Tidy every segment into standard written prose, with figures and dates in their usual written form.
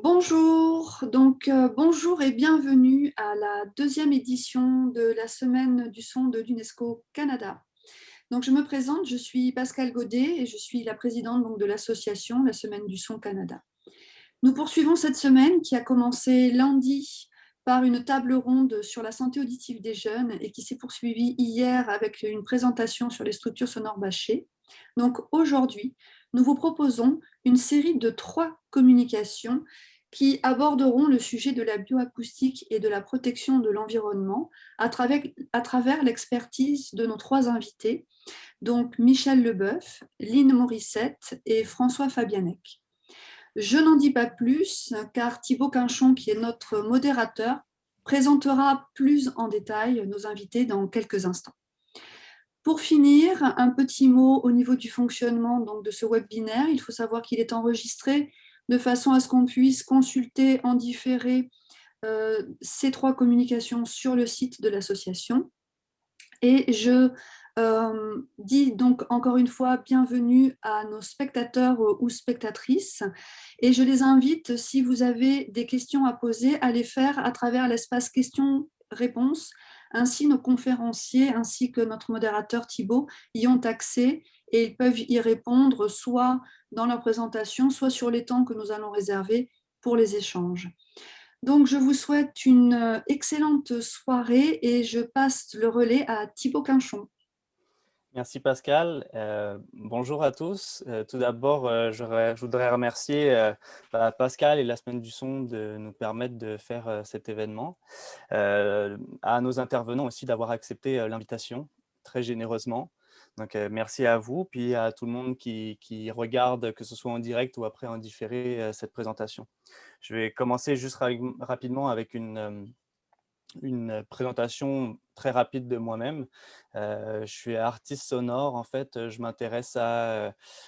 Bonjour, bonjour et bienvenue à la deuxième édition de la Semaine du son de l'UNESCO Canada. Donc, je me présente, je suis Pascale Godet et je suis la présidente de l'association La Semaine du son Canada. Nous poursuivons cette semaine qui a commencé lundi par une table ronde sur la santé auditive des jeunes et qui s'est poursuivie hier avec une présentation sur les structures sonores bâchées. Donc aujourd'hui, nous vous proposons une série de 3 communications qui aborderont le sujet de la bioacoustique et de la protection de l'environnement à travers l'expertise de nos 3 invités, donc Michel Leboeuf, Lynn Morissette et François Fabianec. Je n'en dis pas plus, car Thibaut Quinchon, qui est notre modérateur, présentera plus en détail nos invités dans quelques instants. Pour finir, un petit mot au niveau du fonctionnement de ce webinaire. Il faut savoir qu'il est enregistré de façon à ce qu'on puisse consulter en différé ces 3 communications sur le site de l'association. Et je dis donc encore une fois bienvenue à nos spectateurs ou spectatrices et je les invite, si vous avez des questions à poser, à les faire à travers l'espace questions-réponses. Ainsi, nos conférenciers ainsi que notre modérateur Thibaut y ont accès et ils peuvent y répondre soit dans leur présentation, soit sur les temps que nous allons réserver pour les échanges. Donc, je vous souhaite une excellente soirée et je passe le relais à Thibaut Quinchon. Merci Pascal. Bonjour à tous. Tout d'abord, je voudrais remercier Pascal et la Semaine du Son de nous permettre de faire cet événement. À nos intervenants aussi d'avoir accepté l'invitation très généreusement. Donc, merci à vous, puis à tout le monde qui regarde, que ce soit en direct ou après en différé, cette présentation. Je vais commencer juste rapidement avec une présentation très rapide de moi-même. Je suis artiste sonore, en fait, je m'intéresse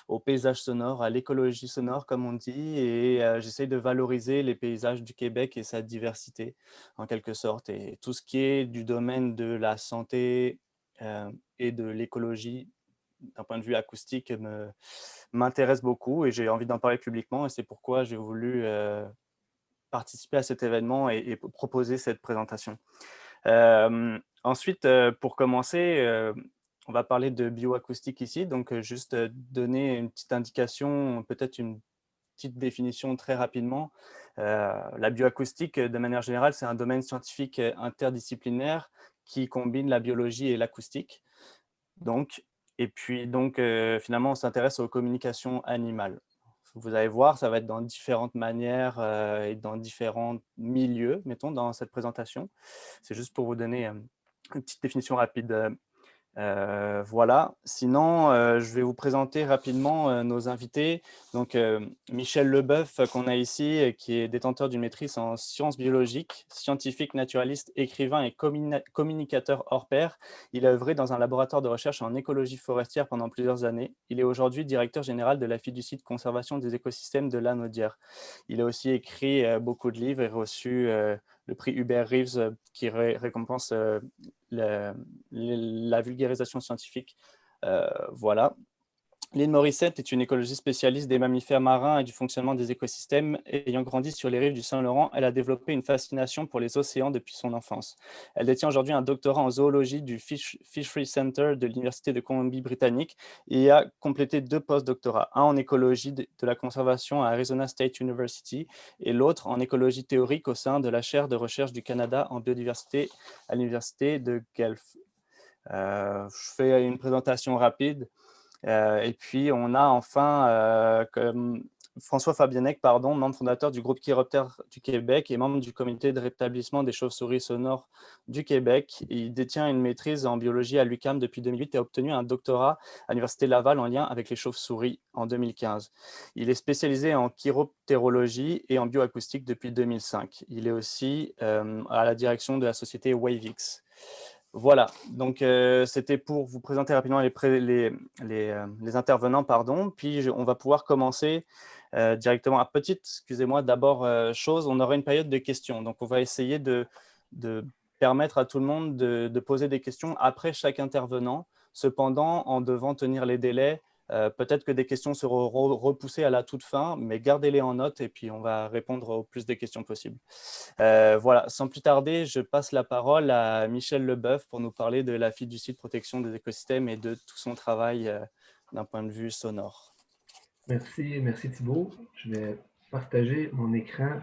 au paysage sonore, à l'écologie sonore, comme on dit, et j'essaie de valoriser les paysages du Québec et sa diversité, en quelque sorte. Et tout ce qui est du domaine de la santé et de l'écologie, d'un point de vue acoustique, m'intéresse beaucoup et j'ai envie d'en parler publiquement. Et c'est pourquoi j'ai voulu participer à cet événement et proposer cette présentation. Ensuite, pour commencer, on va parler de bioacoustique ici. Donc, juste donner une petite indication, peut-être une petite définition très rapidement. La bioacoustique, de manière générale, c'est un domaine scientifique interdisciplinaire qui combine la biologie et l'acoustique. Donc, et puis, finalement, on s'intéresse aux communications animales. Vous allez voir, ça va être dans différentes manières et dans différents milieux, mettons, dans cette présentation. C'est juste pour vous donner une petite définition rapide. Voilà. Sinon, je vais vous présenter rapidement nos invités. Donc, Michel Leboeuf, qu'on a ici, qui est détenteur d'une maîtrise en sciences biologiques, scientifique, naturaliste, écrivain et communicateur hors pair. Il a œuvré dans un laboratoire de recherche en écologie forestière pendant plusieurs années. Il est aujourd'hui directeur général de la fiducie de conservation des écosystèmes de Lanaudière. Il a aussi écrit beaucoup de livres et reçu le prix Hubert Reeves qui récompense la vulgarisation scientifique. Voilà. Lynn Morissette est une écologiste spécialiste des mammifères marins et du fonctionnement des écosystèmes. Ayant grandi sur les rives du Saint-Laurent, elle a développé une fascination pour les océans depuis son enfance. Elle détient aujourd'hui un doctorat en zoologie du Fishery Center de l'Université de Colombie-Britannique et a complété 2 post-doctorats, un en écologie de la conservation à Arizona State University et l'autre en écologie théorique au sein de la chaire de recherche du Canada en biodiversité à l'Université de Guelph. Je fais une présentation rapide. Et puis, on a enfin François Fabianec, membre fondateur du groupe Chiroptère du Québec et membre du comité de rétablissement des chauves-souris sonores du Québec. Il détient une maîtrise en biologie à l'UQAM depuis 2008 et a obtenu un doctorat à l'Université Laval en lien avec les chauves-souris en 2015. Il est spécialisé en chiroptérologie et en bioacoustique depuis 2005. Il est aussi à la direction de la société WaveX. Voilà, donc c'était pour vous présenter rapidement les intervenants, puis on va pouvoir commencer directement. Excusez-moi, d'abord, on aura une période de questions, donc on va essayer de permettre à tout le monde de poser des questions après chaque intervenant, cependant en devant tenir les délais Peut-être que des questions seront repoussées à la toute fin, mais gardez-les en note et puis on va répondre au plus de questions possibles. Voilà, sans plus tarder, je passe la parole à Michel Leboeuf pour nous parler de la fiducie de protection des écosystèmes et de tout son travail d'un point de vue sonore. Merci Thibault. Je vais partager mon écran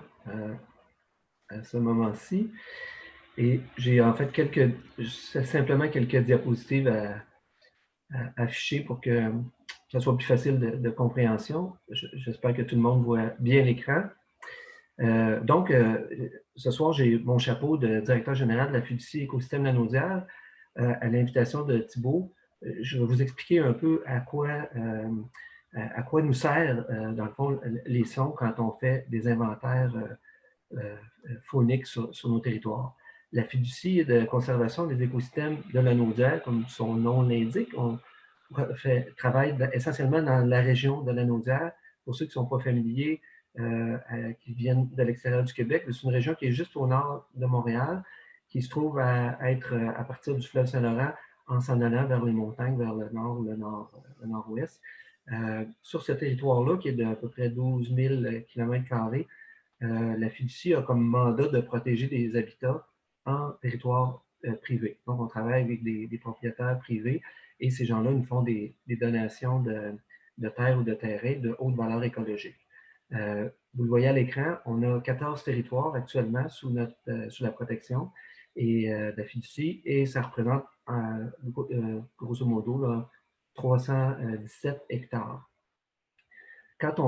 à ce moment-ci. Et j'ai en fait simplement quelques diapositives à afficher pour que ça soit plus facile de compréhension. J'espère que tout le monde voit bien l'écran. Donc, ce soir, j'ai mon chapeau de directeur général de la fiducie Écosystème Lanaudière à l'invitation de Thibault. Je vais vous expliquer un peu à quoi nous sert, dans le fond, les sons quand on fait des inventaires phoniques sur nos territoires. La fiducie de conservation des écosystèmes de Lanaudière, comme son nom l'indique, travaille essentiellement dans la région de Lanaudière. Pour ceux qui ne sont pas familiers, qui viennent de l'extérieur du Québec, c'est une région qui est juste au nord de Montréal, qui se trouve à être à partir du fleuve Saint-Laurent en s'en allant vers les montagnes, vers le nord, le nord-ouest. Sur ce territoire-là, qui est d'à peu près 12 000 km², la fiducie a comme mandat de protéger des habitats en territoire privé. Donc, on travaille avec des propriétaires privés et ces gens-là nous font des donations de terres ou de terrains de haute valeur écologique. Vous le voyez à l'écran, on a 14 territoires actuellement sous la protection et la fiducie, et ça représente grosso modo là, 317 hectares. Quand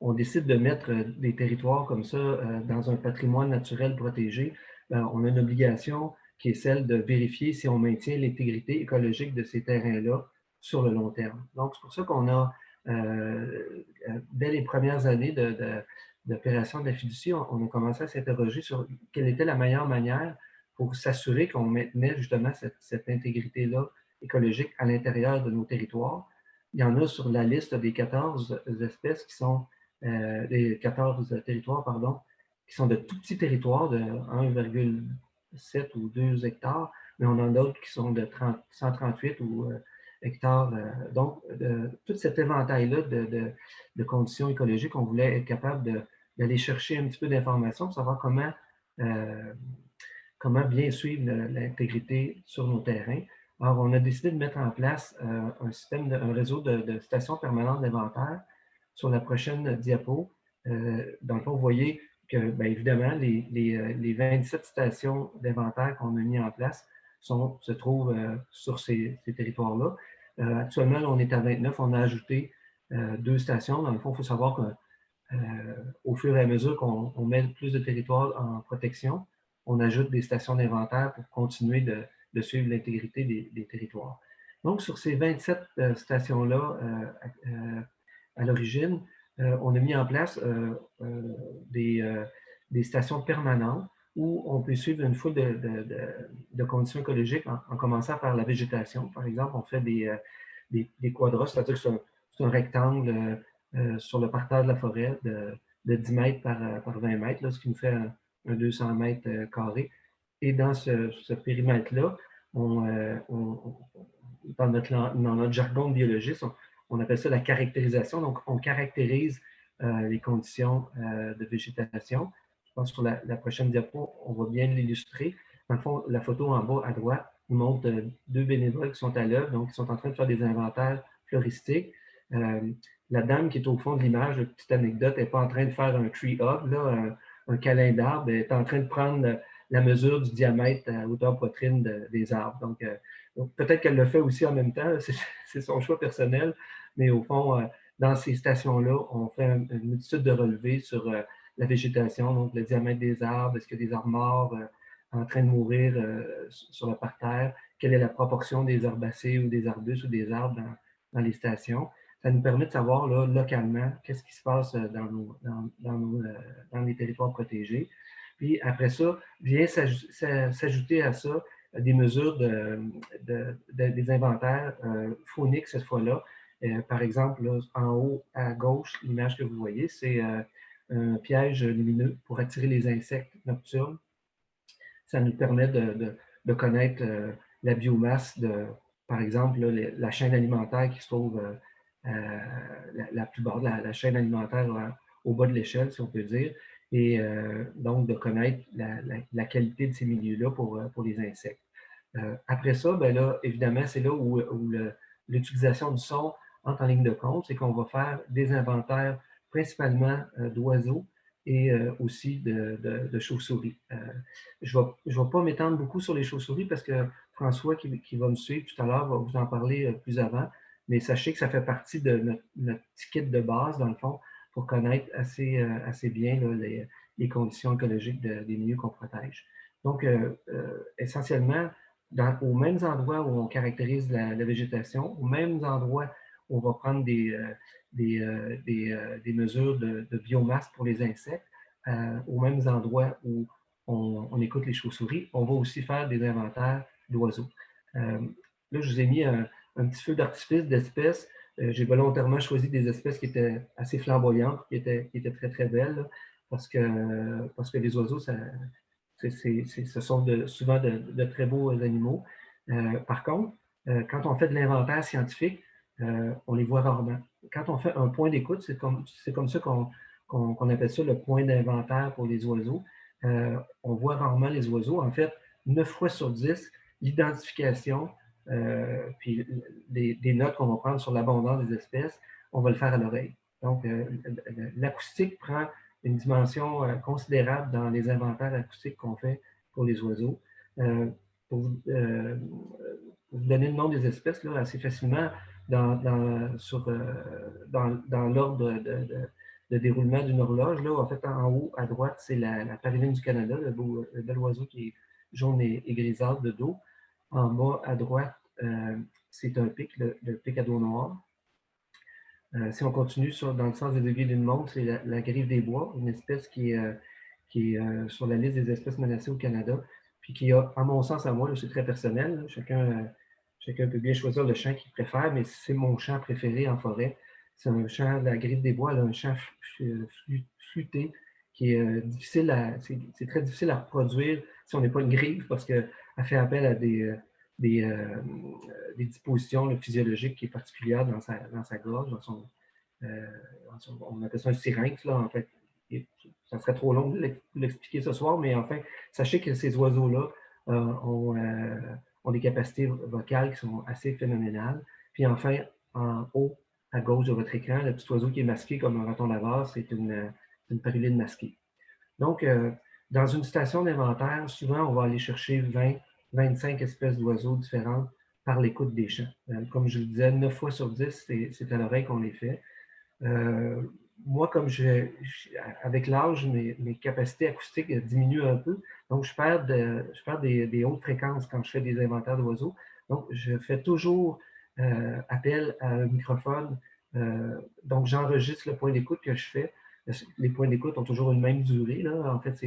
on décide de mettre des territoires comme ça dans un patrimoine naturel protégé, on a une obligation qui est celle de vérifier si on maintient l'intégrité écologique de ces terrains-là sur le long terme. Donc, c'est pour ça qu'on a, dès les premières années d'opération de la fiducie, on a commencé à s'interroger sur quelle était la meilleure manière pour s'assurer qu'on maintenait justement cette intégrité-là écologique à l'intérieur de nos territoires. Il y en a sur la liste des 14 espèces qui sont, des 14 territoires, pardon, qui sont de tout petits territoires de 1,7 ou 2 hectares, mais on en a d'autres qui sont de 138 ou hectares. Donc, tout cet éventail-là de conditions écologiques, on voulait être capable d'aller chercher un petit peu d'informations pour savoir comment bien suivre l'intégrité sur nos terrains. Alors, on a décidé de mettre en place un réseau de stations permanentes d'inventaire. Sur la prochaine diapo, dans le fond, vous voyez que, bien évidemment, les 27 stations d'inventaire qu'on a mis en place se trouvent sur ces territoires-là. Actuellement, on est à 29, on a ajouté 2 stations. Dans le fond, il faut savoir qu'au fur et à mesure qu'on met plus de territoires en protection, on ajoute des stations d'inventaire pour continuer de suivre l'intégrité des territoires. Donc, sur ces 27 stations-là, à l'origine, on a mis en place des stations permanentes où on peut suivre une foule de conditions écologiques en commençant par la végétation. Par exemple, on fait des quadras, c'est-à-dire que c'est un rectangle sur le parterre de la forêt de 10 mètres par 20 mètres, là, ce qui nous fait un 200 mètres carrés. Et dans ce périmètre-là, dans notre jargon de biologiste, on appelle ça la caractérisation. Donc, on caractérise les conditions de végétation. Je pense que sur la prochaine diapo, on va bien l'illustrer. Dans le fond, la photo en bas à droite nous montre 2 bénévoles qui sont à l'œuvre, donc ils sont en train de faire des inventaires floristiques. La dame qui est au fond de l'image, petite anecdote, n'est pas en train de faire un tree hug, là, un câlin d'arbre, elle est en train de prendre la mesure du diamètre à hauteur poitrine des arbres. Donc peut-être qu'elle le fait aussi en même temps, c'est son choix personnel, mais au fond, dans ces stations-là, on fait une multitude de relevés sur la végétation, donc le diamètre des arbres, est-ce qu'il y a des arbres morts en train de mourir sur le parterre, quelle est la proportion des herbacées ou des arbustes ou des arbres dans les stations. Ça nous permet de savoir là, localement qu'est-ce qui se passe dans les territoires protégés. Puis après ça, vient s'ajouter à ça des mesures des inventaires phoniques cette fois-là. Par exemple, là, en haut à gauche, l'image que vous voyez, c'est un piège lumineux pour attirer les insectes nocturnes. Ça nous permet de connaître la biomasse par exemple, là, la chaîne alimentaire qui se trouve la plus bas, la chaîne alimentaire au bas de l'échelle, si on peut dire, et donc de connaître la qualité de ces milieux-là pour les insectes. Après ça, ben là, évidemment, c'est là où l'utilisation du son entre en ligne de compte, c'est qu'on va faire des inventaires principalement d'oiseaux et aussi de chauves-souris. Je ne vais pas m'étendre beaucoup sur les chauves-souris parce que François, qui va me suivre tout à l'heure, va vous en parler plus avant, mais sachez que ça fait partie de notre ticket de base, dans le fond, pour connaître assez bien là, les conditions écologiques des milieux qu'on protège. Donc, essentiellement, aux mêmes endroits où on caractérise la végétation, aux mêmes endroits où on va prendre des mesures de biomasse pour les insectes, aux mêmes endroits où on écoute les chauves-souris, on va aussi faire des inventaires d'oiseaux. Là, je vous ai mis un petit feu d'artifice d'espèces. J'ai volontairement choisi des espèces qui étaient assez flamboyantes, qui étaient très, très belles, là, parce que les oiseaux, ce sont souvent de très beaux animaux. Par contre, quand on fait de l'inventaire scientifique, on les voit rarement. Quand on fait un point d'écoute, c'est comme ça qu'on appelle ça le point d'inventaire pour les oiseaux. On voit rarement les oiseaux. En fait, 9 fois sur 10, l'identification, puis des notes qu'on va prendre sur l'abondance des espèces, on va le faire à l'oreille. Donc, l'acoustique prend une dimension considérable dans les inventaires acoustiques qu'on fait pour les oiseaux. Pour vous donner le nom des espèces là, assez facilement, dans l'ordre de déroulement d'une horloge, là, en fait, en haut à droite, c'est la pariline du Canada, le bel oiseau qui est jaune et grisâtre de dos. En bas à droite, c'est un pic, le pic à dos noir. Si on continue dans le sens des aiguilles d'une montre, c'est la grive des bois, une espèce qui est sur la liste des espèces menacées au Canada, puis qui a, à mon sens, à moi, c'est très personnel, chacun peut bien choisir le chant qu'il préfère, mais c'est mon chant préféré en forêt. C'est un chant de la grive des bois, là, un chant flûté qui est c'est très difficile à reproduire si on n'est pas une grive parce qu'elle fait appel à des dispositions physiologiques qui sont particulières dans sa gorge, on appelle ça un syrinx, là, en fait. Ça serait trop long de l'expliquer ce soir, mais enfin, sachez que ces oiseaux-là ont des capacités vocales qui sont assez phénoménales. Puis enfin, en haut, à gauche de votre écran, le petit oiseau qui est masqué comme un raton laveur, c'est une pariline masquée. Donc, dans une station d'inventaire, souvent, on va aller chercher 20-25 espèces d'oiseaux différentes par l'écoute des chants. Comme je le disais, 9 fois sur 10, c'est à l'oreille qu'on les fait. Moi, comme avec l'âge, mes capacités acoustiques diminuent un peu. Donc, je perds des hautes fréquences quand je fais des inventaires d'oiseaux. Donc, je fais toujours appel à un microphone. Donc, j'enregistre le point d'écoute que je fais. Les points d'écoute ont toujours une même durée, là. En fait,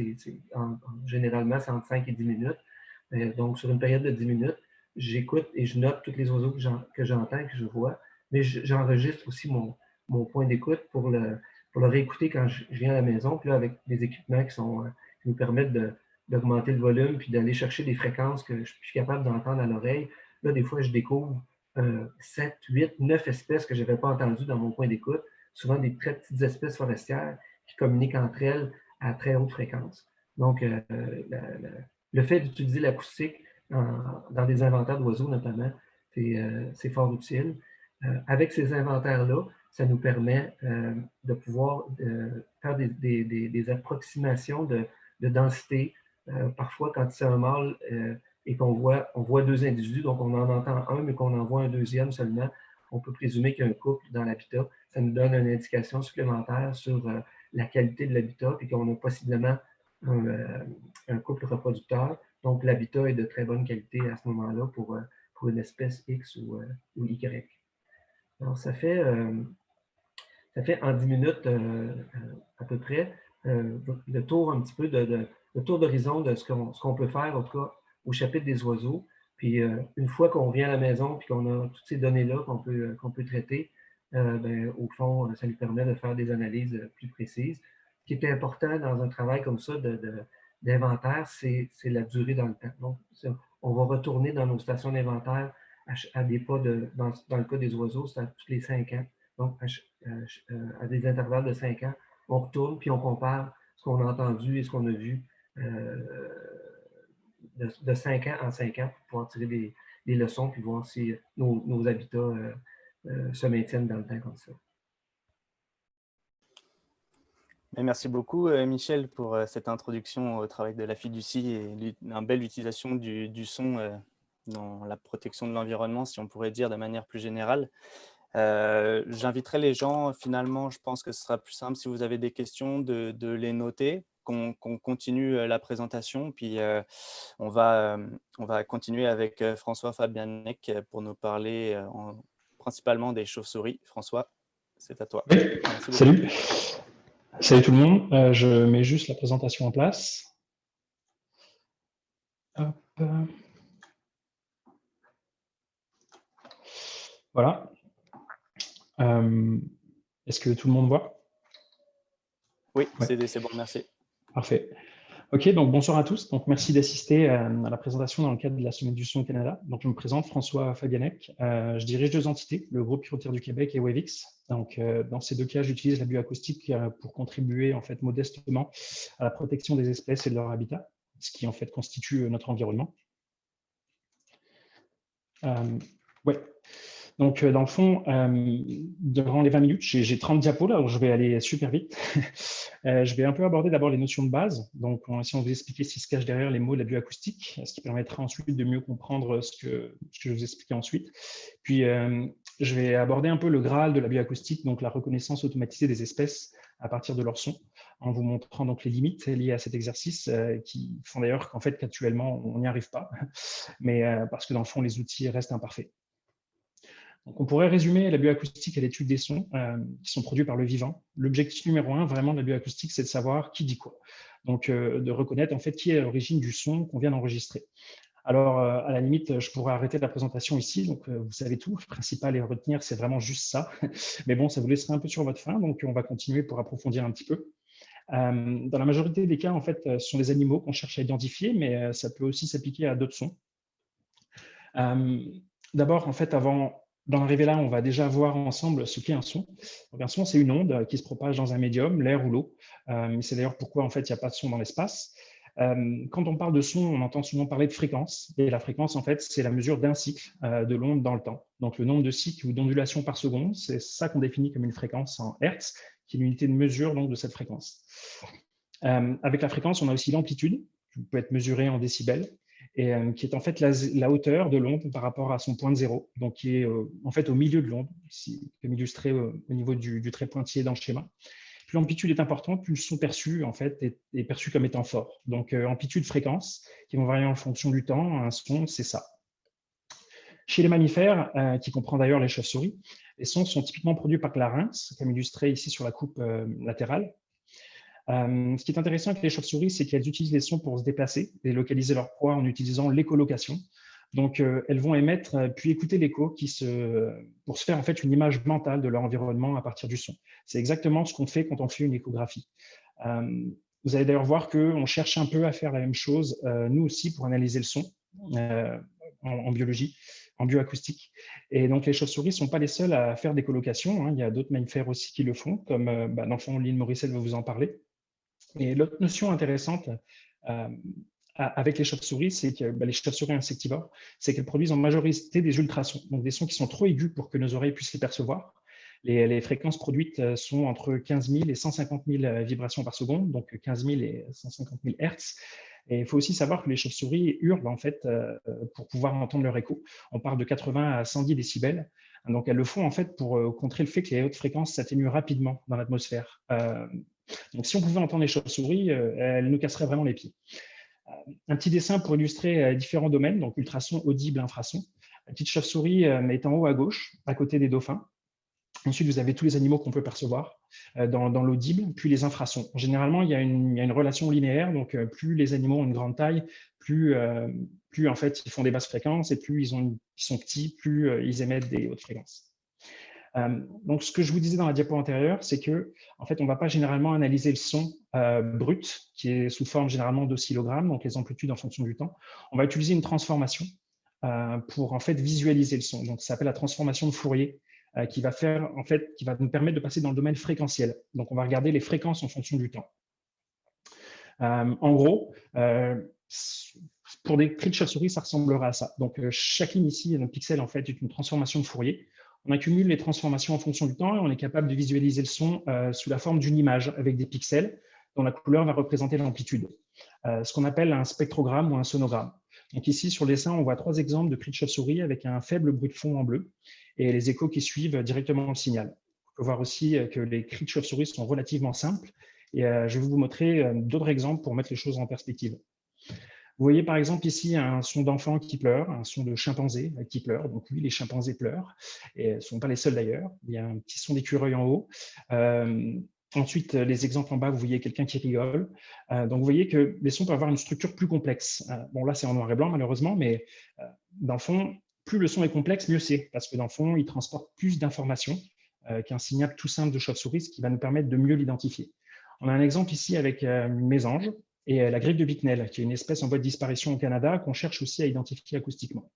généralement, c'est entre 5 et 10 minutes. Donc, sur une période de 10 minutes, j'écoute et je note tous les oiseaux que j'entends, que je vois. Mais j'enregistre aussi mon point d'écoute pour le réécouter quand je viens à la maison. Puis là, avec des équipements qui nous permettent d'augmenter le volume puis d'aller chercher des fréquences que je suis capable d'entendre à l'oreille. Là, des fois, je découvre 7, 8, 9 espèces que je n'avais pas entendues dans mon point d'écoute. Souvent des très petites espèces forestières qui communiquent entre elles à très haute fréquence. Donc, le fait d'utiliser l'acoustique dans des inventaires d'oiseaux, notamment, c'est fort utile. Avec ces inventaires-là, ça nous permet de pouvoir faire des approximations de densité. Parfois, quand c'est un mâle et qu'on voit deux individus, donc on en entend un, mais qu'on en voit un deuxième seulement, on peut présumer qu'il y a un couple dans l'habitat. Ça nous donne une indication supplémentaire sur la qualité de l'habitat et qu'on a possiblement un couple reproducteur. Donc, l'habitat est de très bonne qualité à ce moment-là pour une espèce X ou Y. Alors, ça fait en 10 minutes à peu près le tour un petit peu le tour d'horizon de ce qu'on peut faire, en tout cas, au chapitre des oiseaux. Puis, une fois qu'on revient à la maison et qu'on a toutes ces données-là qu'on peut traiter, au fond, ça nous permet de faire des analyses plus précises. Ce qui est important dans un travail comme ça d'inventaire, c'est la durée dans le temps. Donc, on va retourner dans nos stations d'inventaire à des pas dans le cas des oiseaux, c'est à tous les 5 ans. Donc, à des intervalles de 5 ans, on retourne puis on compare ce qu'on a entendu et ce qu'on a vu de 5 ans en 5 ans pour pouvoir tirer des leçons puis voir si nos habitats se maintiennent dans le temps comme ça. Merci beaucoup, Michel, pour cette introduction au travail de la fiducie et une belle utilisation du son dans la protection de l'environnement, si on pourrait dire de manière plus générale. J'inviterai les gens, finalement, je pense que ce sera plus simple si vous avez des questions de les noter, qu'on continue la présentation, puis on va continuer avec François Fabianec pour nous parler principalement des chauves-souris. François, c'est à toi. Oui, merci beaucoup. salut. Salut tout le monde. Je mets juste la présentation en place. Hop. Voilà. Est-ce que tout le monde voit? Oui, ouais. C'est bon, merci. Parfait. Ok, donc bonsoir à tous. Donc merci d'assister à la présentation dans le cadre de la Semaine du Son au Canada. Donc je me présente, François Fabianec. Je dirige 2 entités, le groupe Pure Terre du Québec et Wavix. Donc dans ces 2 cas, j'utilise la bioacoustique pour contribuer en fait modestement à la protection des espèces et de leur habitat, ce qui en fait constitue notre environnement. Ouais. Donc, dans le fond, durant les 20 minutes, j'ai 30 diapos là, donc je vais aller super vite. Je vais un peu aborder d'abord les notions de base. Donc, on va essayer de vous expliquer ce qui se cache derrière les mots de la bioacoustique, ce qui permettra ensuite de mieux comprendre ce que je vais vous expliquer ensuite. Puis, je vais aborder un peu le Graal de la bioacoustique, donc la reconnaissance automatisée des espèces à partir de leur son, en vous montrant donc les limites liées à cet exercice qui font d'ailleurs qu'en fait, qu'actuellement, on n'y arrive pas, mais parce que dans le fond, les outils restent imparfaits. Donc, on pourrait résumer la bioacoustique à l'étude des sons qui sont produits par le vivant. L'objectif numéro 1 vraiment de la bioacoustique, c'est de savoir qui dit quoi. Donc, de reconnaître en fait qui est à l'origine du son qu'on vient d'enregistrer. Alors, à la limite, je pourrais arrêter la présentation ici. Donc, vous savez tout. Le principal à retenir, c'est vraiment juste ça. Mais bon, ça vous laissera un peu sur votre faim. Donc, on va continuer pour approfondir un petit peu. Dans la majorité des cas, en fait, ce sont des animaux qu'on cherche à identifier, mais ça peut aussi s'appliquer à d'autres sons. D'abord, en fait, avant d'en arriver là, on va déjà voir ensemble ce qu'est un son. Donc, un son, c'est une onde qui se propage dans un médium, l'air ou l'eau. C'est d'ailleurs pourquoi en fait, il n'y a pas de son dans l'espace. Quand on parle de son, on entend souvent parler de fréquence. Et la fréquence, en fait, c'est la mesure d'un cycle de l'onde dans le temps. Donc, le nombre de cycles ou d'ondulations par seconde, c'est ça qu'on définit comme une fréquence en Hertz, qui est l'unité de mesure donc, de cette fréquence. Avec la fréquence, on a aussi l'amplitude, qui peut être mesurée en décibels, et qui est en fait la hauteur de l'onde par rapport à son point de zéro, donc qui est en fait au milieu de l'onde, ici, comme illustré au niveau du trait pointillé dans le schéma. Plus l'amplitude est importante, plus le son perçu en fait est perçu comme étant fort. Donc amplitude, fréquence, qui vont varier en fonction du temps. Un son, c'est ça. Chez les mammifères, qui comprend d'ailleurs les chauves-souris, les sons sont typiquement produits par le larynx, comme illustré ici sur la coupe latérale. Ce qui est intéressant avec les chauves-souris, c'est qu'elles utilisent les sons pour se déplacer et localiser leur proie en utilisant l'écholocation. Donc, elles vont émettre puis écouter l'écho pour se faire en fait une image mentale de leur environnement à partir du son. C'est exactement ce qu'on fait quand on fait une échographie. Vous allez d'ailleurs voir qu'on cherche un peu à faire la même chose, nous aussi, pour analyser le son en biologie, en bioacoustique. Et donc, les chauves-souris ne sont pas les seules à faire des colocations. Il y a d'autres mammifères aussi qui le font, comme dans le fond, Lynn Morissette va vous en parler. Et l'autre notion intéressante avec les chauves-souris, c'est que les chauves-souris insectivores, c'est qu'elles produisent en majorité des ultrasons, donc des sons qui sont trop aigus pour que nos oreilles puissent les percevoir. Les fréquences produites sont entre 15 000 et 150 000 vibrations par seconde, donc 15 000 et 150 000 Hertz. Et il faut aussi savoir que les chauves-souris hurlent en fait pour pouvoir entendre leur écho. On parle de 80 à 110 décibels. Donc elles le font en fait pour contrer le fait que les hautes fréquences s'atténuent rapidement dans l'atmosphère. Donc si on pouvait entendre les chauves-souris, elles nous casseraient vraiment les pieds. Un petit dessin pour illustrer différents domaines, donc ultrasons, audibles, infrasons. La petite chauve-souris est en haut à gauche, à côté des dauphins. Ensuite, vous avez tous les animaux qu'on peut percevoir dans l'audible, puis les infrasons. Généralement, il y a une relation linéaire, donc plus les animaux ont une grande taille, plus en fait ils font des basses fréquences, et plus ils sont petits, plus ils émettent des hautes fréquences. Donc, ce que je vous disais dans la diapo antérieure, c'est que en fait, on ne va pas généralement analyser le son brut, qui est sous forme généralement d'oscillogrammes, donc les amplitudes en fonction du temps. On va utiliser une transformation pour en fait visualiser le son. Donc, ça s'appelle la transformation de Fourier, qui va nous permettre de passer dans le domaine fréquentiel. Donc, on va regarder les fréquences en fonction du temps. En gros, pour des cris de chauve-souris, ça ressemblera à ça. Donc, chaque ligne ici, un pixel, en fait, est une transformation de Fourier. On accumule les transformations en fonction du temps et on est capable de visualiser le son sous la forme d'une image avec des pixels dont la couleur va représenter l'amplitude. Ce qu'on appelle un spectrogramme ou un sonogramme. Donc ici, sur le dessin, on voit 3 exemples de cris de chauve-souris avec un faible bruit de fond en bleu et les échos qui suivent directement le signal. On peut voir aussi que les cris de chauve-souris sont relativement simples et je vais vous montrer d'autres exemples pour mettre les choses en perspective. Vous voyez par exemple ici un son d'enfant qui pleure, un son de chimpanzé qui pleure. Donc oui, les chimpanzés pleurent, et ils ne sont pas les seuls d'ailleurs. Il y a un petit son d'écureuil en haut. Ensuite, les exemples en bas, vous voyez quelqu'un qui rigole. Donc vous voyez que les sons peuvent avoir une structure plus complexe. Bon là, c'est en noir et blanc malheureusement, mais dans le fond, plus le son est complexe, mieux c'est, parce que dans le fond, il transporte plus d'informations qu'un signal tout simple de chauve-souris, ce qui va nous permettre de mieux l'identifier. On a un exemple ici avec une mésange et la griffe de Bicknell, qui est une espèce en voie de disparition au Canada qu'on cherche aussi à identifier acoustiquement.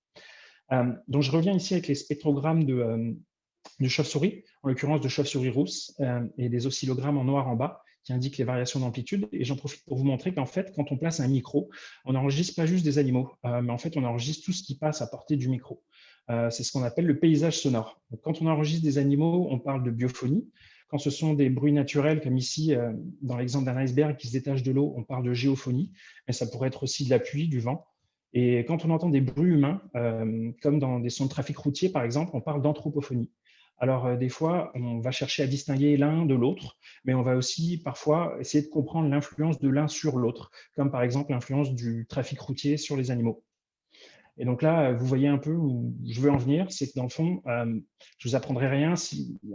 Donc je reviens ici avec les spectrogrammes de chauve-souris, en l'occurrence de chauve-souris rousse, et des oscillogrammes en noir en bas, qui indiquent les variations d'amplitude. Et j'en profite pour vous montrer qu'en fait, quand on place un micro, on n'enregistre pas juste des animaux, mais en fait, on enregistre tout ce qui passe à portée du micro. C'est ce qu'on appelle le paysage sonore. Donc, quand on enregistre des animaux, on parle de biophonie. Quand ce sont des bruits naturels, comme ici, dans l'exemple d'un iceberg qui se détache de l'eau, on parle de géophonie, mais ça pourrait être aussi de la pluie, du vent. Et quand on entend des bruits humains, comme dans des sons de trafic routier, par exemple, on parle d'anthropophonie. Alors, des fois, on va chercher à distinguer l'un de l'autre, mais on va aussi parfois essayer de comprendre l'influence de l'un sur l'autre, comme par exemple l'influence du trafic routier sur les animaux. Et donc là, vous voyez un peu où je veux en venir, c'est que dans le fond, je ne vous apprendrai rien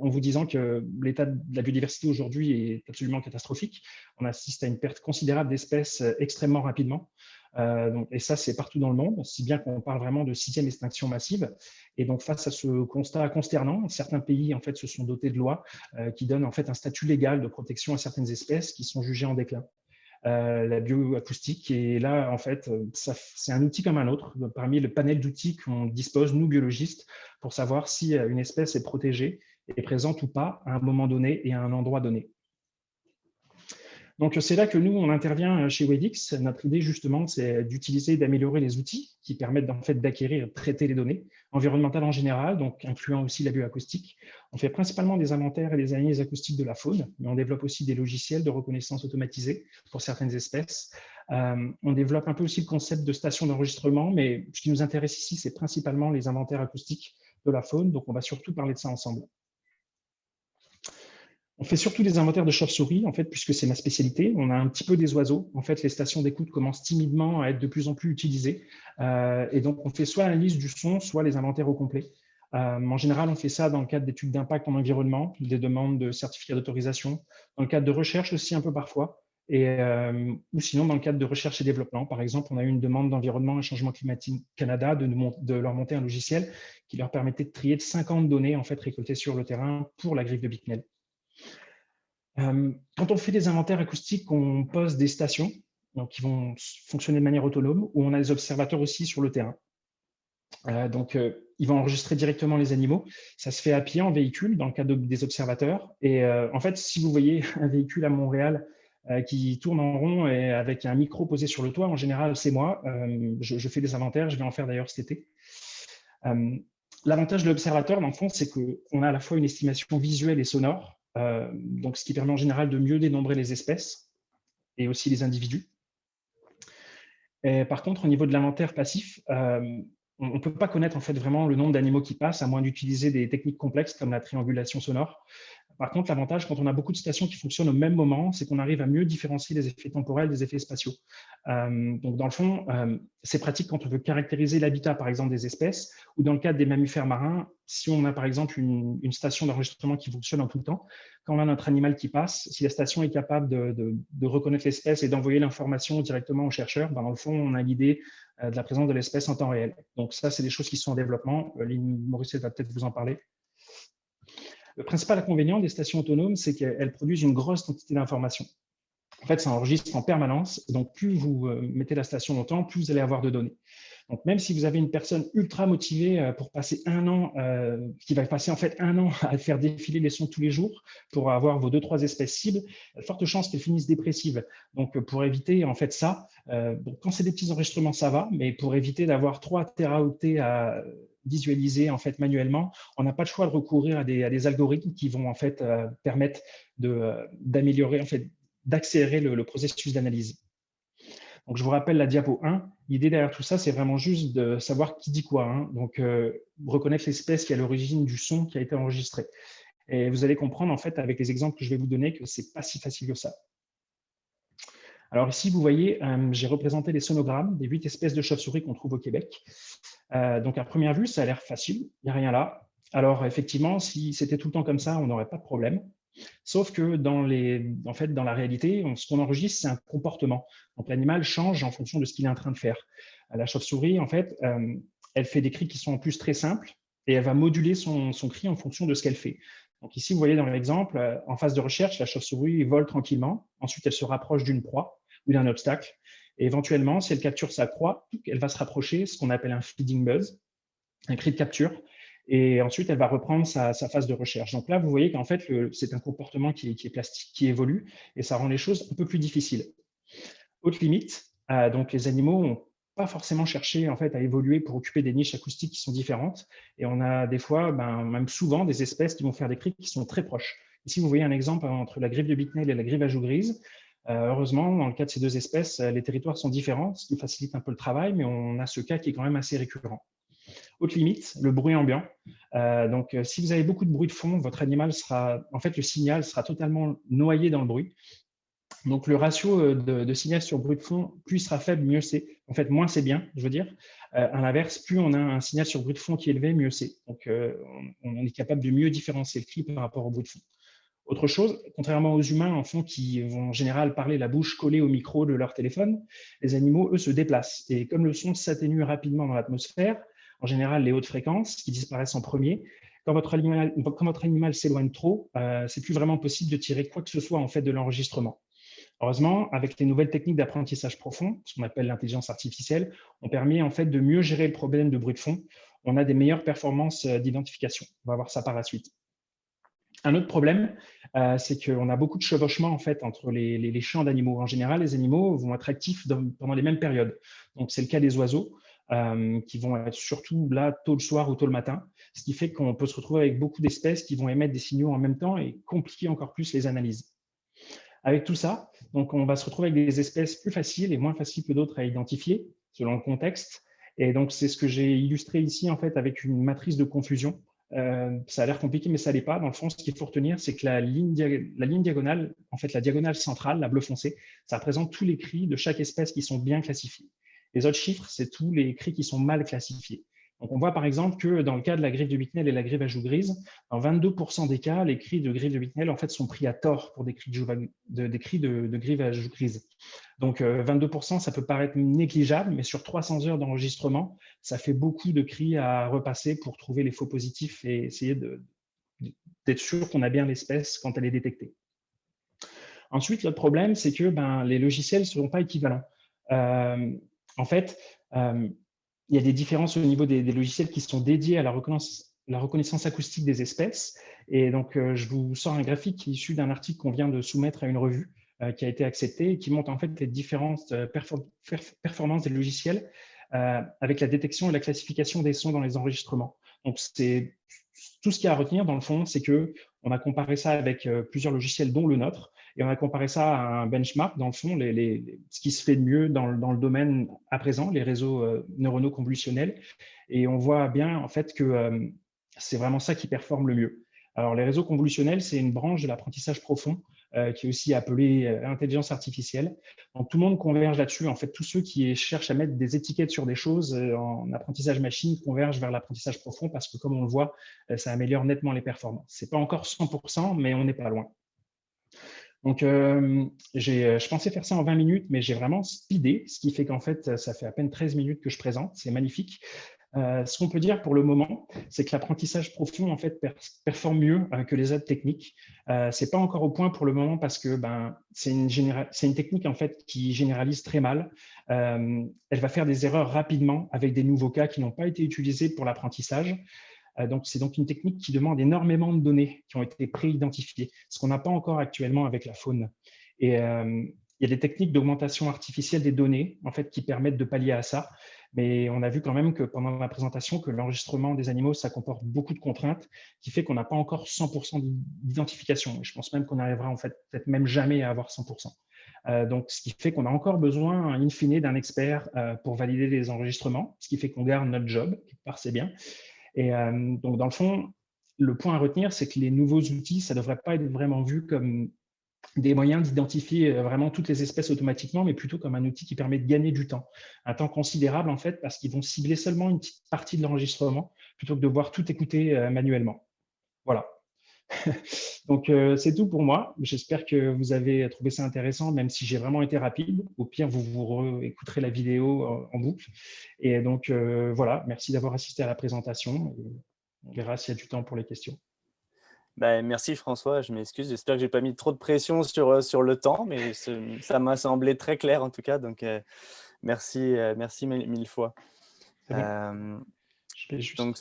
en vous disant que l'état de la biodiversité aujourd'hui est absolument catastrophique. On assiste à une perte considérable d'espèces extrêmement rapidement. Et ça, c'est partout dans le monde, si bien qu'on parle vraiment de 6e extinction massive. Et donc, face à ce constat consternant, certains pays en fait, se sont dotés de lois qui donnent en fait, un statut légal de protection à certaines espèces qui sont jugées en déclin. La bioacoustique, et là, en fait, c'est un outil comme un autre, parmi le panel d'outils qu'on dispose, nous, biologistes, pour savoir si une espèce est protégée, est présente ou pas à un moment donné et à un endroit donné. Donc, c'est là que nous, on intervient chez Wedix. Notre idée, justement, c'est d'utiliser et d'améliorer les outils qui permettent en fait, d'acquérir et de traiter les données environnementales en général, donc incluant aussi la bioacoustique. On fait principalement des inventaires et des analyses acoustiques de la faune, mais on développe aussi des logiciels de reconnaissance automatisée pour certaines espèces. On développe un peu aussi le concept de station d'enregistrement, mais ce qui nous intéresse ici, c'est principalement les inventaires acoustiques de la faune, donc on va surtout parler de ça ensemble. On fait surtout des inventaires de chauves-souris, en fait, puisque c'est ma spécialité. On a un petit peu des oiseaux. En fait, les stations d'écoute commencent timidement à être de plus en plus utilisées. Et donc, on fait soit l'analyse du son, soit les inventaires au complet. En général, on fait ça dans le cadre d'études d'impact en environnement, des demandes de certificats d'autorisation, dans le cadre de recherche aussi un peu parfois, ou sinon dans le cadre de recherche et développement. Par exemple, on a eu une demande d'environnement et changement climatique Canada de leur monter un logiciel qui leur permettait de trier de 50 données en fait, récoltées sur le terrain pour la griffe de Bicknell. Quand on fait des inventaires acoustiques, on pose des stations donc, qui vont fonctionner de manière autonome, où on a des observateurs aussi sur le terrain. Ils vont enregistrer directement les animaux. Ça se fait à pied en véhicule dans le cadre des observateurs. Et en fait, si vous voyez un véhicule à Montréal qui tourne en rond et avec un micro posé sur le toit, en général, c'est moi. Je fais des inventaires, je vais en faire d'ailleurs cet été. L'avantage de l'observateur, dans le fond, c'est qu'on a à la fois une estimation visuelle et sonore, donc ce qui permet en général de mieux dénombrer les espèces et aussi les individus. Et par contre, au niveau de l'inventaire passif, on ne peut pas connaître en fait vraiment le nombre d'animaux qui passent, à moins d'utiliser des techniques complexes comme la triangulation sonore. Par contre, l'avantage, quand on a beaucoup de stations qui fonctionnent au même moment, c'est qu'on arrive à mieux différencier les effets temporels des effets spatiaux. Donc, dans le fond, c'est pratique quand on veut caractériser l'habitat, par exemple, des espèces, ou dans le cadre des mammifères marins, si on a, par exemple, une station d'enregistrement qui fonctionne en tout temps, quand on a notre animal qui passe, si la station est capable de reconnaître l'espèce et d'envoyer l'information directement aux chercheurs, dans le fond, on a l'idée de la présence de l'espèce en temps réel. Donc, ça, c'est des choses qui sont en développement. Lynn Morissette va peut-être vous en parler. Le principal inconvénient des stations autonomes, c'est qu'elles produisent une grosse quantité d'informations. En fait, ça enregistre en permanence. Donc, plus vous mettez la station longtemps, plus vous allez avoir de données. Donc, même si vous avez une personne ultra motivée pour passer un an, qui va passer en fait un an à faire défiler les sons tous les jours pour avoir vos 2-3 espèces cibles, il y a de fortes chances qu'elles finissent dépressives. Donc, pour éviter en fait ça, bon, quand c'est des petits enregistrements, ça va, mais pour éviter d'avoir 3 téraoctets à visualiser en fait manuellement, on n'a pas le choix de recourir à des algorithmes qui vont en fait permettre d'améliorer, en fait, d'accélérer le processus d'analyse. Donc, je vous rappelle la diapo 1. L'idée derrière tout ça, c'est vraiment juste de savoir qui dit quoi. Hein. Donc, reconnaître l'espèce qui est à l'origine du son qui a été enregistré. Et vous allez comprendre, en fait, avec les exemples que je vais vous donner, que ce n'est pas si facile que ça. Alors ici, vous voyez, j'ai représenté les sonogrammes des 8 espèces de chauves-souris qu'on trouve au Québec. Donc, à première vue, ça a l'air facile. Il n'y a rien là. Alors, effectivement, si c'était tout le temps comme ça, on n'aurait pas de problème. Sauf que dans la réalité, ce qu'on enregistre, c'est un comportement. Donc, l'animal change en fonction de ce qu'il est en train de faire. La chauve-souris, en fait, elle fait des cris qui sont en plus très simples et elle va moduler son cri en fonction de ce qu'elle fait. Donc, ici, vous voyez dans l'exemple, en phase de recherche, la chauve-souris vole tranquillement. Ensuite, elle se rapproche d'une proie ou d'un obstacle. Et éventuellement, si elle capture sa proie, elle va se rapprocher, ce qu'on appelle un feeding buzz, un cri de capture. Et ensuite, elle va reprendre sa phase de recherche. Donc là, vous voyez qu'en fait, c'est un comportement qui est plastique, qui évolue, et ça rend les choses un peu plus difficiles. Autre limite, donc les animaux n'ont pas forcément cherché en fait, à évoluer pour occuper des niches acoustiques qui sont différentes. Et on a des fois, même souvent, des espèces qui vont faire des cris qui sont très proches. Ici, vous voyez un exemple entre la grive de Bicknell et la grive à joues grises. Heureusement, dans le cas de ces 2 espèces, les territoires sont différents, ce qui facilite un peu le travail, mais on a ce cas qui est quand même assez récurrent. Autre limite, le bruit ambiant. Donc, si vous avez beaucoup de bruit de fond, votre animal le signal sera totalement noyé dans le bruit. Donc, le ratio de signal sur bruit de fond, plus il sera faible, mieux c'est. En fait, moins c'est bien, je veux dire. À l'inverse, plus on a un signal sur bruit de fond qui est élevé, mieux c'est. Donc, on est capable de mieux différencier le cri par rapport au bruit de fond. Autre chose, contrairement aux humains, en fond, qui vont en général parler la bouche collée au micro de leur téléphone, les animaux, eux, se déplacent. Et comme le son s'atténue rapidement dans l'atmosphère, en général les hautes fréquences qui disparaissent en premier, quand votre animal s'éloigne trop, c'est plus vraiment possible de tirer quoi que ce soit en fait de l'enregistrement. Heureusement, avec les nouvelles techniques d'apprentissage profond, ce qu'on appelle l'intelligence artificielle, on permet en fait de mieux gérer le problème de bruit de fond. On a des meilleures performances d'identification. On va voir ça par la suite. Un autre problème, c'est qu'on a beaucoup de chevauchements en fait, entre les champs d'animaux. En général, les animaux vont être actifs pendant les mêmes périodes. Donc, c'est le cas des oiseaux, qui vont être surtout là tôt le soir ou tôt le matin, ce qui fait qu'on peut se retrouver avec beaucoup d'espèces qui vont émettre des signaux en même temps et compliquer encore plus les analyses. Avec tout ça, donc on va se retrouver avec des espèces plus faciles et moins faciles que d'autres à identifier selon le contexte. Et donc, c'est ce que j'ai illustré ici en fait avec une matrice de confusion. Ça a l'air compliqué, mais ça l'est pas. Dans le fond, ce qu'il faut retenir, c'est que la ligne diagonale, en fait, la diagonale centrale, la bleu foncé, ça représente tous les cris de chaque espèce qui sont bien classifiés. Les autres chiffres, c'est tous les cris qui sont mal classifiés. Donc, on voit par exemple que dans le cas de la grive de Bicknell et la grive à joues grises, dans 22% des cas, les cris de grive de Bicknell en fait, sont pris à tort pour des cris de grive à joues grises. Donc, 22%, ça peut paraître négligeable, mais sur 300 heures d'enregistrement, ça fait beaucoup de cris à repasser pour trouver les faux positifs et essayer d'être sûr qu'on a bien l'espèce quand elle est détectée. Ensuite, l'autre problème, c'est que les logiciels ne seront pas équivalents. En fait, il y a des différences au niveau des logiciels qui sont dédiés à la reconnaissance acoustique des espèces. Et donc, je vous sors un graphique qui est issu d'un article qu'on vient de soumettre à une revue qui a été accepté et qui montre en fait les différentes performances des logiciels avec la détection et la classification des sons dans les enregistrements. Donc, c'est tout ce qu'il y a à retenir dans le fond, c'est qu'on a comparé ça avec plusieurs logiciels, dont le nôtre, et on a comparé ça à un benchmark, dans le fond, ce qui se fait de mieux dans le domaine à présent, les réseaux neuronaux convolutionnels. Et on voit bien en fait que c'est vraiment ça qui performe le mieux. Alors, les réseaux convolutionnels, c'est une branche de l'apprentissage profond qui est aussi appelée intelligence artificielle. Donc, tout le monde converge là-dessus. En fait, tous ceux qui cherchent à mettre des étiquettes sur des choses en apprentissage machine convergent vers l'apprentissage profond parce que, comme on le voit, ça améliore nettement les performances. Ce n'est pas encore 100%, mais on n'est pas loin. Donc, je pensais faire ça en 20 minutes, mais j'ai vraiment speedé, ce qui fait qu'en fait, ça fait à peine 13 minutes que je présente. C'est magnifique. Ce qu'on peut dire pour le moment, c'est que l'apprentissage profond en fait performe mieux que les aides techniques. C'est pas encore au point pour le moment parce que c'est une technique en fait qui généralise très mal. Elle va faire des erreurs rapidement avec des nouveaux cas qui n'ont pas été utilisés pour l'apprentissage. Donc, c'est donc une technique qui demande énormément de données qui ont été pré-identifiées, ce qu'on n'a pas encore actuellement avec la faune. Et il y a des techniques d'augmentation artificielle des données en fait, qui permettent de pallier à ça. Mais on a vu quand même que pendant la présentation que l'enregistrement des animaux, ça comporte beaucoup de contraintes, qui fait qu'on n'a pas encore 100% d'identification. Je pense même qu'on arrivera en fait peut-être même jamais à avoir 100%. Donc, ce qui fait qu'on a encore besoin, in fine, d'un expert pour valider les enregistrements, ce qui fait qu'on garde notre job, quelque part c'est bien. Et donc, dans le fond, le point à retenir, c'est que les nouveaux outils, ça ne devrait pas être vraiment vu comme des moyens d'identifier vraiment toutes les espèces automatiquement, mais plutôt comme un outil qui permet de gagner du temps. Un temps considérable, en fait, parce qu'ils vont cibler seulement une petite partie de l'enregistrement, plutôt que de devoir tout écouter manuellement. Voilà. Donc, c'est tout pour moi. J'espère que vous avez trouvé ça intéressant, même si j'ai vraiment été rapide. Au pire, vous écouterez la vidéo en boucle. Et donc, voilà, merci d'avoir assisté à la présentation. On verra s'il y a du temps pour les questions. Merci François, je m'excuse. J'espère que je n'ai pas mis trop de pression sur le temps, mais ça m'a semblé très clair en tout cas. Donc, merci mille fois. Je vais juste... Donc,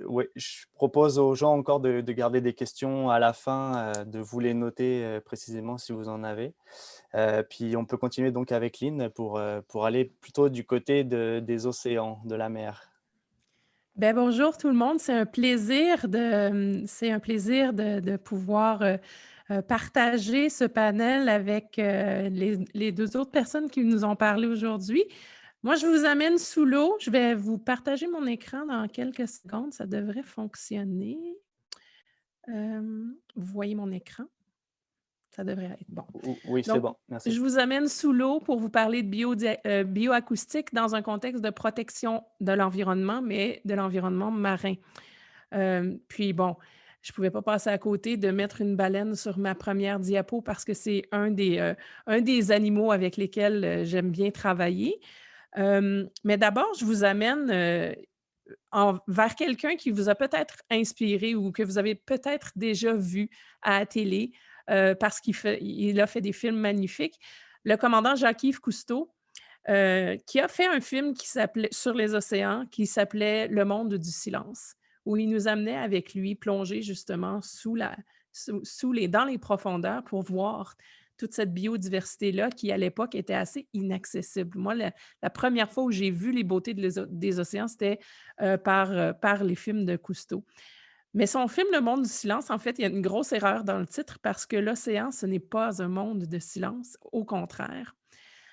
ouais, je propose aux gens encore de garder des questions à la fin, de vous les noter précisément si vous en avez. Puis on peut continuer donc avec Lynn pour aller plutôt du côté des océans, de la mer. Bonjour tout le monde, c'est un plaisir de pouvoir partager ce panel avec les deux autres personnes qui nous ont parlé aujourd'hui. Moi, je vous amène sous l'eau. Je vais vous partager mon écran dans quelques secondes. Ça devrait fonctionner. Vous voyez mon écran? Ça devrait être bon. Oui, c'est bon. Merci. Je vous amène sous l'eau pour vous parler de bioacoustique dans un contexte de protection de l'environnement, mais de l'environnement marin. Puis bon, je ne pouvais pas passer à côté de mettre une baleine sur ma première diapo parce que c'est un des animaux avec lesquels j'aime bien travailler. Mais d'abord, je vous amène vers quelqu'un qui vous a peut-être inspiré ou que vous avez peut-être déjà vu à la télé parce qu'il a fait des films magnifiques. Le commandant Jacques-Yves Cousteau, qui a fait un film sur les océans qui s'appelait Le monde du silence, où il nous amenait avec lui plonger justement dans les profondeurs pour voir toute cette biodiversité-là qui, à l'époque, était assez inaccessible. Moi, la première fois où j'ai vu les beautés des océans, c'était par les films de Cousteau. Mais son film Le monde du silence, en fait, il y a une grosse erreur dans le titre parce que l'océan, ce n'est pas un monde de silence, au contraire.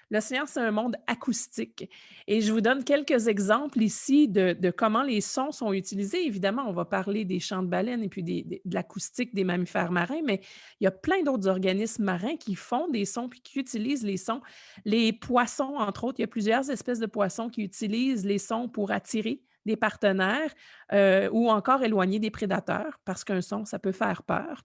L'océan, c'est un monde acoustique. Et je vous donne quelques exemples ici de comment les sons sont utilisés. Évidemment, on va parler des chants de baleines et puis de l'acoustique des mammifères marins, mais il y a plein d'autres organismes marins qui font des sons puis qui utilisent les sons. Les poissons, entre autres, il y a plusieurs espèces de poissons qui utilisent les sons pour attirer des partenaires ou encore éloigner des prédateurs parce qu'un son, ça peut faire peur.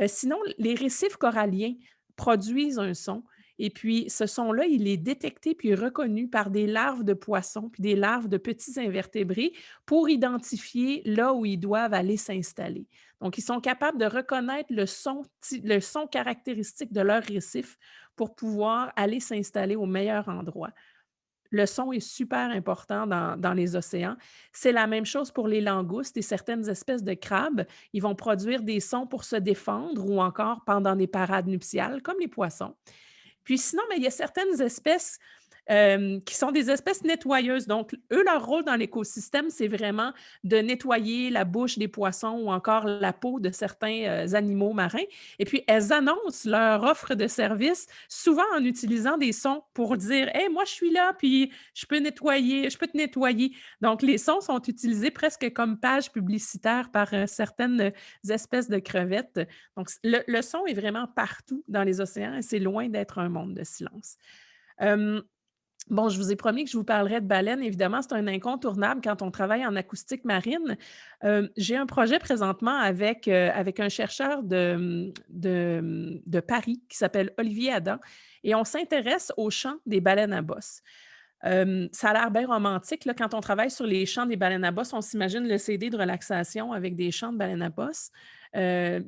Sinon, les récifs coralliens produisent un son. Et puis, ce son-là, il est détecté puis reconnu par des larves de poissons puis des larves de petits invertébrés pour identifier là où ils doivent aller s'installer. Donc, ils sont capables de reconnaître le son caractéristique de leur récif pour pouvoir aller s'installer au meilleur endroit. Le son est super important dans les océans. C'est la même chose pour les langoustes et certaines espèces de crabes. Ils vont produire des sons pour se défendre ou encore pendant des parades nuptiales, comme les poissons. Puis sinon, il y a certaines espèces qui sont des espèces nettoyeuses. Donc, eux, leur rôle dans l'écosystème, c'est vraiment de nettoyer la bouche des poissons ou encore la peau de certains animaux marins. Et puis, elles annoncent leur offre de service, souvent en utilisant des sons pour dire « Hey, moi, je suis là, puis je peux te nettoyer. » Donc, les sons sont utilisés presque comme page publicitaire par certaines espèces de crevettes. Donc, le son est vraiment partout dans les océans et c'est loin d'être un monde de silence. Bon, je vous ai promis que je vous parlerais de baleines. Évidemment, c'est un incontournable quand on travaille en acoustique marine. J'ai un projet présentement avec un chercheur de Paris qui s'appelle Olivier Adam et on s'intéresse au chant des baleines à bosse. Ça a l'air bien romantique, là, quand on travaille sur les chants des baleines à bosse, on s'imagine le CD de relaxation avec des chants de baleines à bosse. C'est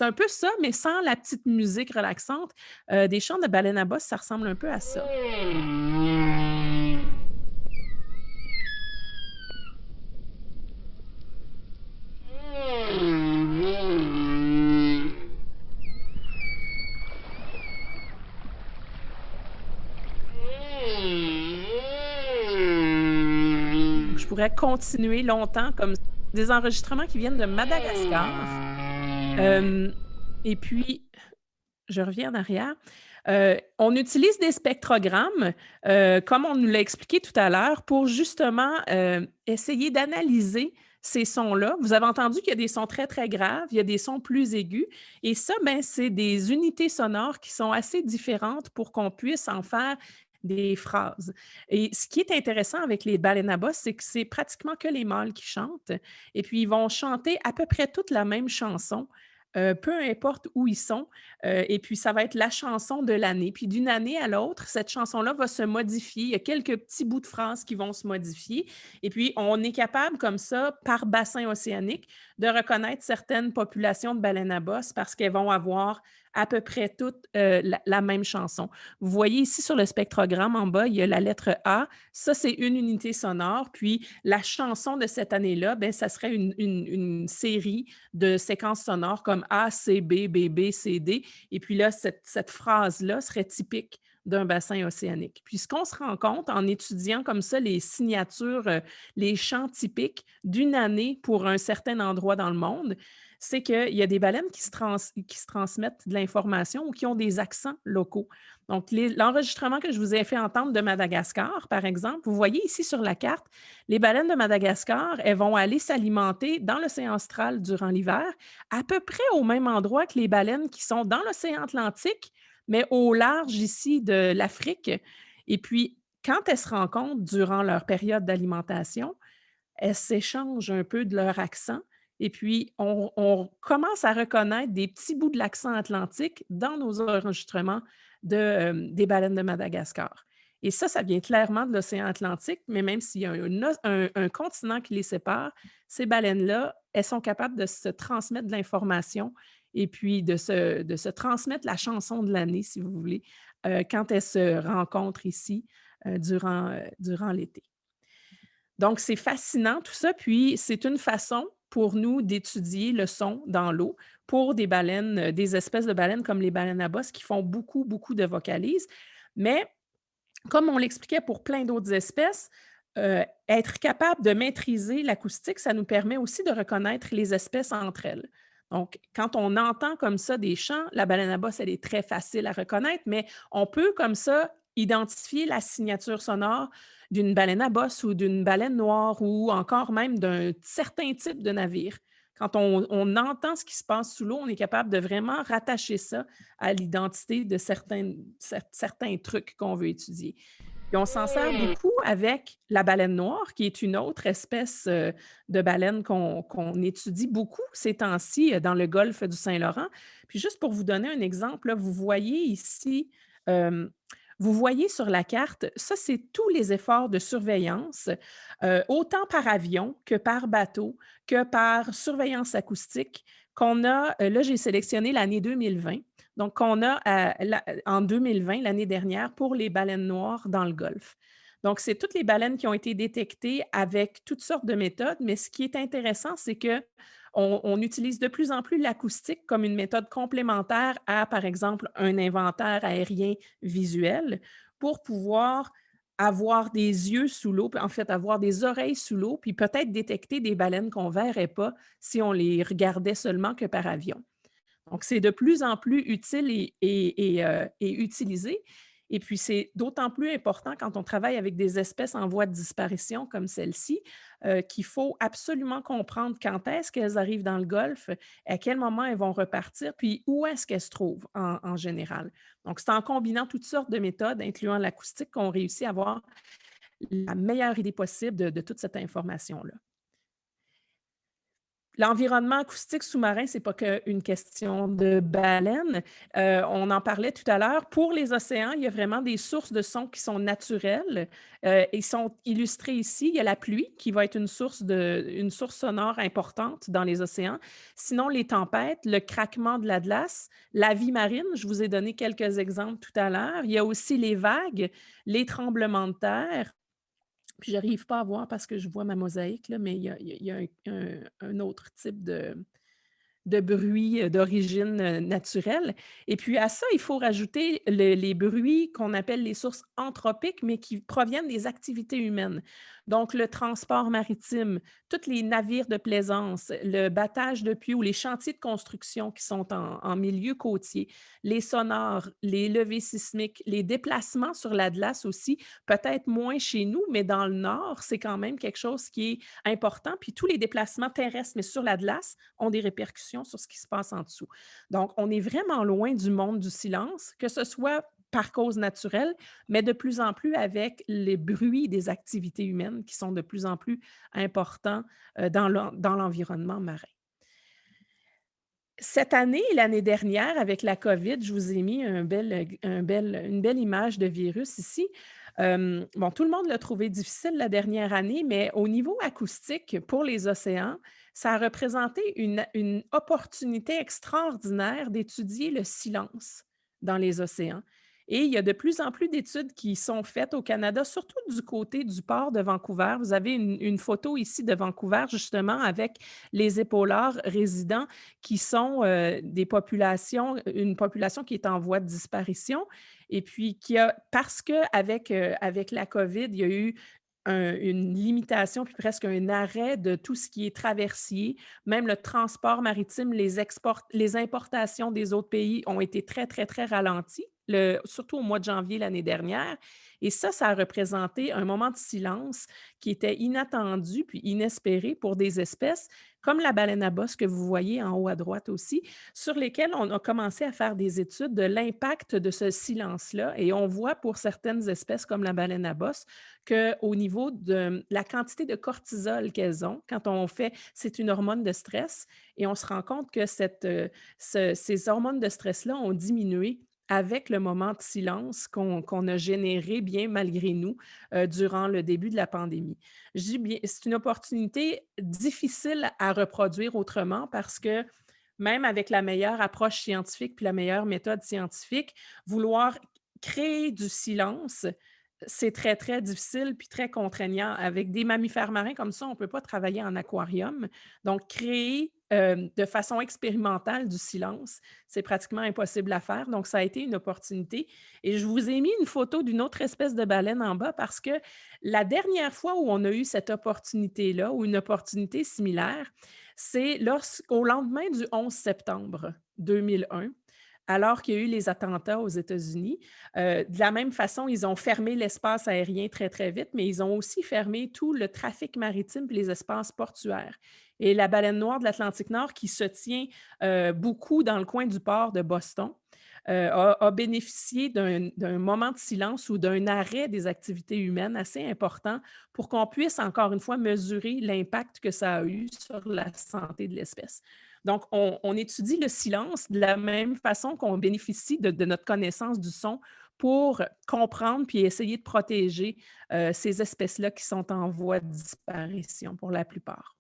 un peu ça, mais sans la petite musique relaxante. Des chants de baleines à bosse, ça ressemble un peu à ça. Donc, je pourrais continuer longtemps comme des enregistrements qui viennent de Madagascar. Et puis, je reviens en arrière. On utilise des spectrogrammes, comme on nous l'a expliqué tout à l'heure, pour justement essayer d'analyser ces sons-là. Vous avez entendu qu'il y a des sons très, très graves, il y a des sons plus aigus. Et ça, ben, c'est des unités sonores qui sont assez différentes pour qu'on puisse en faire des phrases. Et ce qui est intéressant avec les baleines à bosse, c'est que c'est pratiquement que les mâles qui chantent. Et puis, ils vont chanter à peu près toute la même chanson, peu importe où ils sont. Et puis, ça va être la chanson de l'année. Puis, d'une année à l'autre, cette chanson-là va se modifier. Il y a quelques petits bouts de phrases qui vont se modifier. Et puis, on est capable, comme ça, par bassin océanique, de reconnaître certaines populations de baleines à bosse parce qu'elles vont avoir à peu près toutes la même chanson. Vous voyez ici sur le spectrogramme en bas, il y a la lettre A. Ça, c'est une unité sonore. Puis, la chanson de cette année-là, ben, ça serait une série de séquences sonores comme A, C, B, B, B, C, D. Et puis là, cette phrase-là serait typique d'un bassin océanique. Puis ce qu'on se rend compte en étudiant comme ça les signatures, les chants typiques d'une année pour un certain endroit dans le monde, c'est qu'il y a des baleines qui se transmettent de l'information ou qui ont des accents locaux. Donc, l'enregistrement que je vous ai fait entendre de Madagascar, par exemple, vous voyez ici sur la carte, les baleines de Madagascar, elles vont aller s'alimenter dans l'océan Austral durant l'hiver, à peu près au même endroit que les baleines qui sont dans l'océan Atlantique, mais au large ici de l'Afrique. Et puis, quand elles se rencontrent durant leur période d'alimentation, elles s'échangent un peu de leur accent. Et puis, on commence à reconnaître des petits bouts de l'accent atlantique dans nos enregistrements des baleines de Madagascar. Et ça vient clairement de l'océan Atlantique, mais même s'il y a un continent qui les sépare, ces baleines-là, elles sont capables de se transmettre de l'information et puis de se transmettre la chanson de l'année, si vous voulez, quand elles se rencontrent ici durant l'été. Donc, c'est fascinant tout ça, puis c'est une façon pour nous d'étudier le son dans l'eau pour des baleines, des espèces de baleines comme les baleines à bosse qui font beaucoup, beaucoup de vocalises. Mais comme on l'expliquait pour plein d'autres espèces, être capable de maîtriser l'acoustique, ça nous permet aussi de reconnaître les espèces entre elles. Donc, quand on entend comme ça des chants, la baleine à bosse, elle est très facile à reconnaître, mais on peut comme ça identifier la signature sonore d'une baleine à bosse ou d'une baleine noire ou encore même d'un certain type de navire. Quand on entend ce qui se passe sous l'eau, on est capable de vraiment rattacher ça à l'identité de certains trucs qu'on veut étudier. Puis on s'en sert beaucoup avec la baleine noire, qui est une autre espèce de baleine qu'on étudie beaucoup ces temps-ci dans le golfe du Saint-Laurent. Puis juste pour vous donner un exemple, là, vous voyez ici, euh, vous voyez sur la carte, ça, c'est tous les efforts de surveillance, autant par avion que par bateau, que par surveillance acoustique, qu'on a, là, j'ai sélectionné l'année 2020, donc qu'on a en 2020, l'année dernière, pour les baleines noires dans le Golfe. Donc, c'est toutes les baleines qui ont été détectées avec toutes sortes de méthodes, mais ce qui est intéressant, c'est que on utilise de plus en plus l'acoustique comme une méthode complémentaire à, par exemple, un inventaire aérien visuel pour pouvoir avoir des yeux sous l'eau, en fait, avoir des oreilles sous l'eau, puis peut-être détecter des baleines qu'on ne verrait pas si on les regardait seulement que par avion. Donc, c'est de plus en plus utile et utilisé. Et puis, c'est d'autant plus important quand on travaille avec des espèces en voie de disparition comme celle-ci, qu'il faut absolument comprendre quand est-ce qu'elles arrivent dans le golfe, à quel moment elles vont repartir, puis où est-ce qu'elles se trouvent en général. Donc, c'est en combinant toutes sortes de méthodes, incluant l'acoustique, qu'on réussit à avoir la meilleure idée possible de toute cette information-là. L'environnement acoustique sous-marin, ce n'est pas qu'une question de baleines. On en parlait tout à l'heure. Pour les océans, il y a vraiment des sources de son qui sont naturelles. Ils sont illustrés ici. Il y a la pluie qui va être une source sonore importante dans les océans. Sinon, les tempêtes, le craquement de la glace, la vie marine, je vous ai donné quelques exemples tout à l'heure. Il y a aussi les vagues, les tremblements de terre. Puis, j'arrive pas à voir parce que je vois ma mosaïque, là, mais il y a un autre type de bruit d'origine naturelle. Et puis à ça, il faut rajouter les bruits qu'on appelle les sources anthropiques, mais qui proviennent des activités humaines. Donc, le transport maritime, tous les navires de plaisance, le battage de puits ou les chantiers de construction qui sont en milieu côtier, les sonars, les levées sismiques, les déplacements sur la glace aussi, peut-être moins chez nous, mais dans le nord, c'est quand même quelque chose qui est important. Puis tous les déplacements terrestres, mais sur la glace, ont des répercussions sur ce qui se passe en dessous. Donc, on est vraiment loin du monde du silence, que ce soit par cause naturelle, mais de plus en plus avec les bruits des activités humaines qui sont de plus en plus importants dans l'environnement marin. Cette année et l'année dernière, avec la COVID, je vous ai mis une belle image de virus ici. Bon, tout le monde l'a trouvé difficile la dernière année, mais au niveau acoustique, pour les océans, ça a représenté une opportunité extraordinaire d'étudier le silence dans les océans. Et il y a de plus en plus d'études qui sont faites au Canada, surtout du côté du port de Vancouver. Vous avez une photo ici de Vancouver, justement, avec les épaulards résidents qui sont une population qui est en voie de disparition et puis parce qu'avec avec la COVID, il y a eu une limitation puis presque un arrêt de tout ce qui est traversier, même le transport maritime, les importations des autres pays ont été très, très, très ralenties, surtout au mois de janvier l'année dernière. Et ça a représenté un moment de silence qui était inattendu puis inespéré pour des espèces comme la baleine à bosse que vous voyez en haut à droite aussi, sur lesquelles on a commencé à faire des études de l'impact de ce silence-là. Et on voit pour certaines espèces comme la baleine à bosse qu'au niveau de la quantité de cortisol qu'elles ont, quand on fait, c'est une hormone de stress, et on se rend compte que ces hormones de stress-là ont diminué avec le moment de silence qu'on a généré bien malgré nous durant le début de la pandémie. Je dis bien, c'est une opportunité difficile à reproduire autrement parce que même avec la meilleure approche scientifique puis la meilleure méthode scientifique, vouloir créer du silence, c'est très, très difficile puis très contraignant. Avec des mammifères marins comme ça, on ne peut pas travailler en aquarium. Donc, créer de façon expérimentale du silence, c'est pratiquement impossible à faire. Donc, ça a été une opportunité. Et je vous ai mis une photo d'une autre espèce de baleine en bas parce que la dernière fois où on a eu cette opportunité-là ou une opportunité similaire, c'est au lendemain du 11 septembre 2001, alors qu'il y a eu les attentats aux États-Unis. De la même façon, ils ont fermé l'espace aérien très, très vite, mais ils ont aussi fermé tout le trafic maritime et les espaces portuaires. Et la baleine noire de l'Atlantique Nord, qui se tient beaucoup dans le coin du port de Boston, a bénéficié d'un moment de silence ou d'un arrêt des activités humaines assez important pour qu'on puisse, encore une fois, mesurer l'impact que ça a eu sur la santé de l'espèce. Donc, on étudie le silence de la même façon qu'on bénéficie de notre connaissance du son pour comprendre puis essayer de protéger ces espèces-là qui sont en voie de disparition pour la plupart.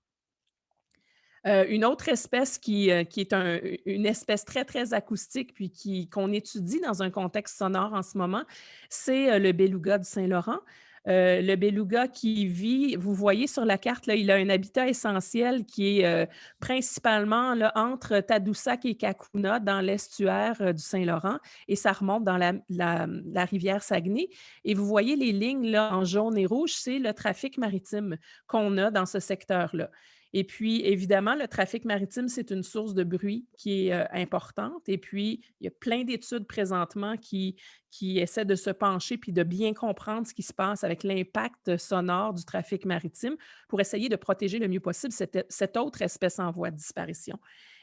Une autre espèce qui est une espèce très, très acoustique puis qu'on étudie dans un contexte sonore en ce moment, c'est le beluga du Saint-Laurent. Le beluga qui vit, vous voyez sur la carte, là, il a un habitat essentiel qui est principalement là, entre Tadoussac et Cacouna dans l'estuaire du Saint-Laurent et ça remonte dans la rivière Saguenay. Et vous voyez les lignes là, en jaune et rouge, c'est le trafic maritime qu'on a dans ce secteur-là. Et puis, évidemment, le trafic maritime, c'est une source de bruit qui est importante. Et puis, il y a plein d'études présentement qui essaient de se pencher puis de bien comprendre ce qui se passe avec l'impact sonore du trafic maritime pour essayer de protéger le mieux possible cette autre espèce en voie de disparition.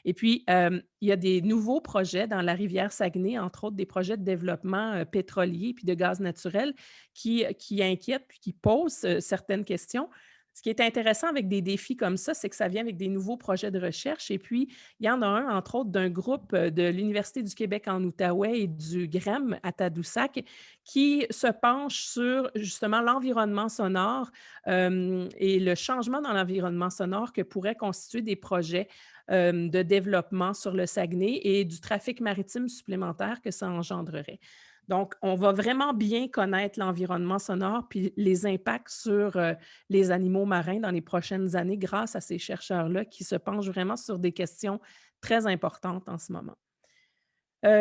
Et puis, il y a des nouveaux projets dans la rivière Saguenay, entre autres des projets de développement pétrolier puis de gaz naturel qui inquiètent puis qui posent certaines questions. Ce qui est intéressant avec des défis comme ça, c'est que ça vient avec des nouveaux projets de recherche. Et puis, il y en a un, entre autres, d'un groupe de l'Université du Québec en Outaouais et du GREM à Tadoussac, qui se penche sur justement l'environnement sonore et le changement dans l'environnement sonore que pourraient constituer des projets de développement sur le Saguenay et du trafic maritime supplémentaire que ça engendrerait. Donc, on va vraiment bien connaître l'environnement sonore puis les impacts sur les animaux marins dans les prochaines années grâce à ces chercheurs-là qui se penchent vraiment sur des questions très importantes en ce moment.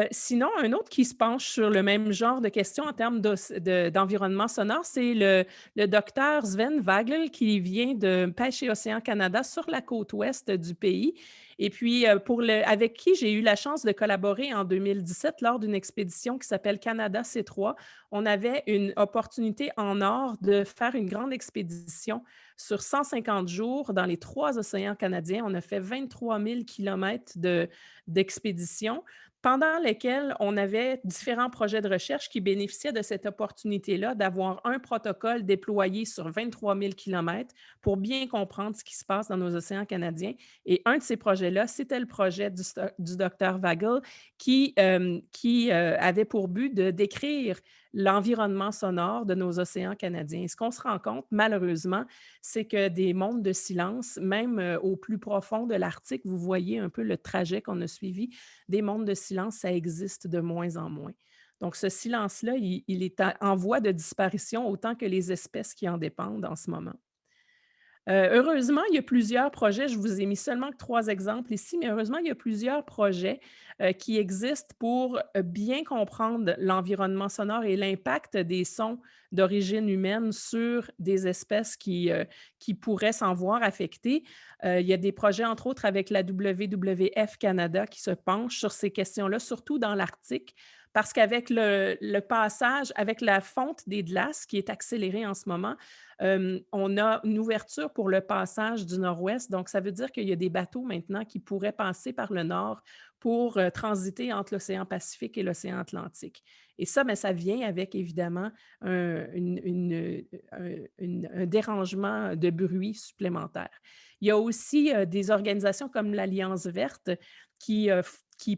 Sinon, un autre qui se penche sur le même genre de questions en termes d'environnement sonore, c'est le docteur Sven Vagel qui vient de Pêche et Océan Canada sur la côte ouest du pays. Et puis, avec qui j'ai eu la chance de collaborer en 2017 lors d'une expédition qui s'appelle Canada C3. On avait une opportunité en or de faire une grande expédition sur 150 jours dans les 3 océans canadiens. On a fait 23 000 kilomètres d'expédition pendant lesquels on avait différents projets de recherche qui bénéficiaient de cette opportunité-là d'avoir un protocole déployé sur 23 000 kilomètres pour bien comprendre ce qui se passe dans nos océans canadiens. Et un de ces projets-là, c'était le projet du docteur Vagel qui avait pour but de décrire l'environnement sonore de nos océans canadiens. Et ce qu'on se rend compte, malheureusement, c'est que des mondes de silence, même au plus profond de l'Arctique, vous voyez un peu le trajet qu'on a suivi, des mondes de silence, ça existe de moins en moins. Donc, ce silence-là, il est en voie de disparition autant que les espèces qui en dépendent en ce moment. Heureusement, il y a plusieurs projets. Je vous ai mis seulement que 3 exemples ici, mais heureusement, il y a plusieurs projets qui existent pour bien comprendre l'environnement sonore et l'impact des sons d'origine humaine sur des espèces qui pourraient s'en voir affectées. Il y a des projets, entre autres, avec la WWF Canada qui se penchent sur ces questions-là, surtout dans l'Arctique, parce qu'avec le passage, avec la fonte des glaces qui est accélérée en ce moment, on a une ouverture pour le passage du nord-ouest. Donc, ça veut dire qu'il y a des bateaux maintenant qui pourraient passer par le nord pour transiter entre l'océan Pacifique et l'océan Atlantique. Et ça, bien, ça vient avec, évidemment, un dérangement de bruit supplémentaire. Il y a aussi des organisations comme l'Alliance verte qui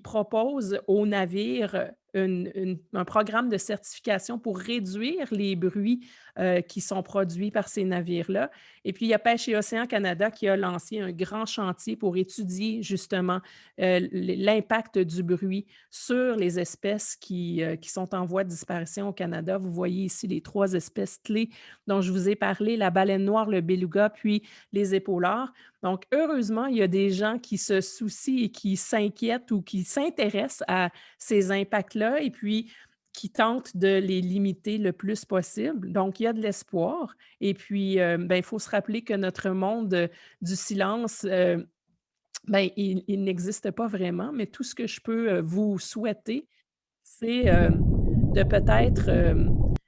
proposent aux navires un programme de certification pour réduire les bruits qui sont produits par ces navires-là. Et puis, il y a Pêche et Océan Canada qui a lancé un grand chantier pour étudier justement l'impact du bruit sur les espèces qui sont en voie de disparition au Canada. Vous voyez ici les 3 espèces clés dont je vous ai parlé, la baleine noire, le beluga, puis les épaulards. Donc, heureusement, il y a des gens qui se soucient et qui s'inquiètent ou qui s'intéressent à ces impacts-là et puis qui tentent de les limiter le plus possible. Donc, il y a de l'espoir. Et puis, ben, il faut se rappeler que notre monde du silence, ben, il n'existe pas vraiment, mais tout ce que je peux vous souhaiter, c'est de peut-être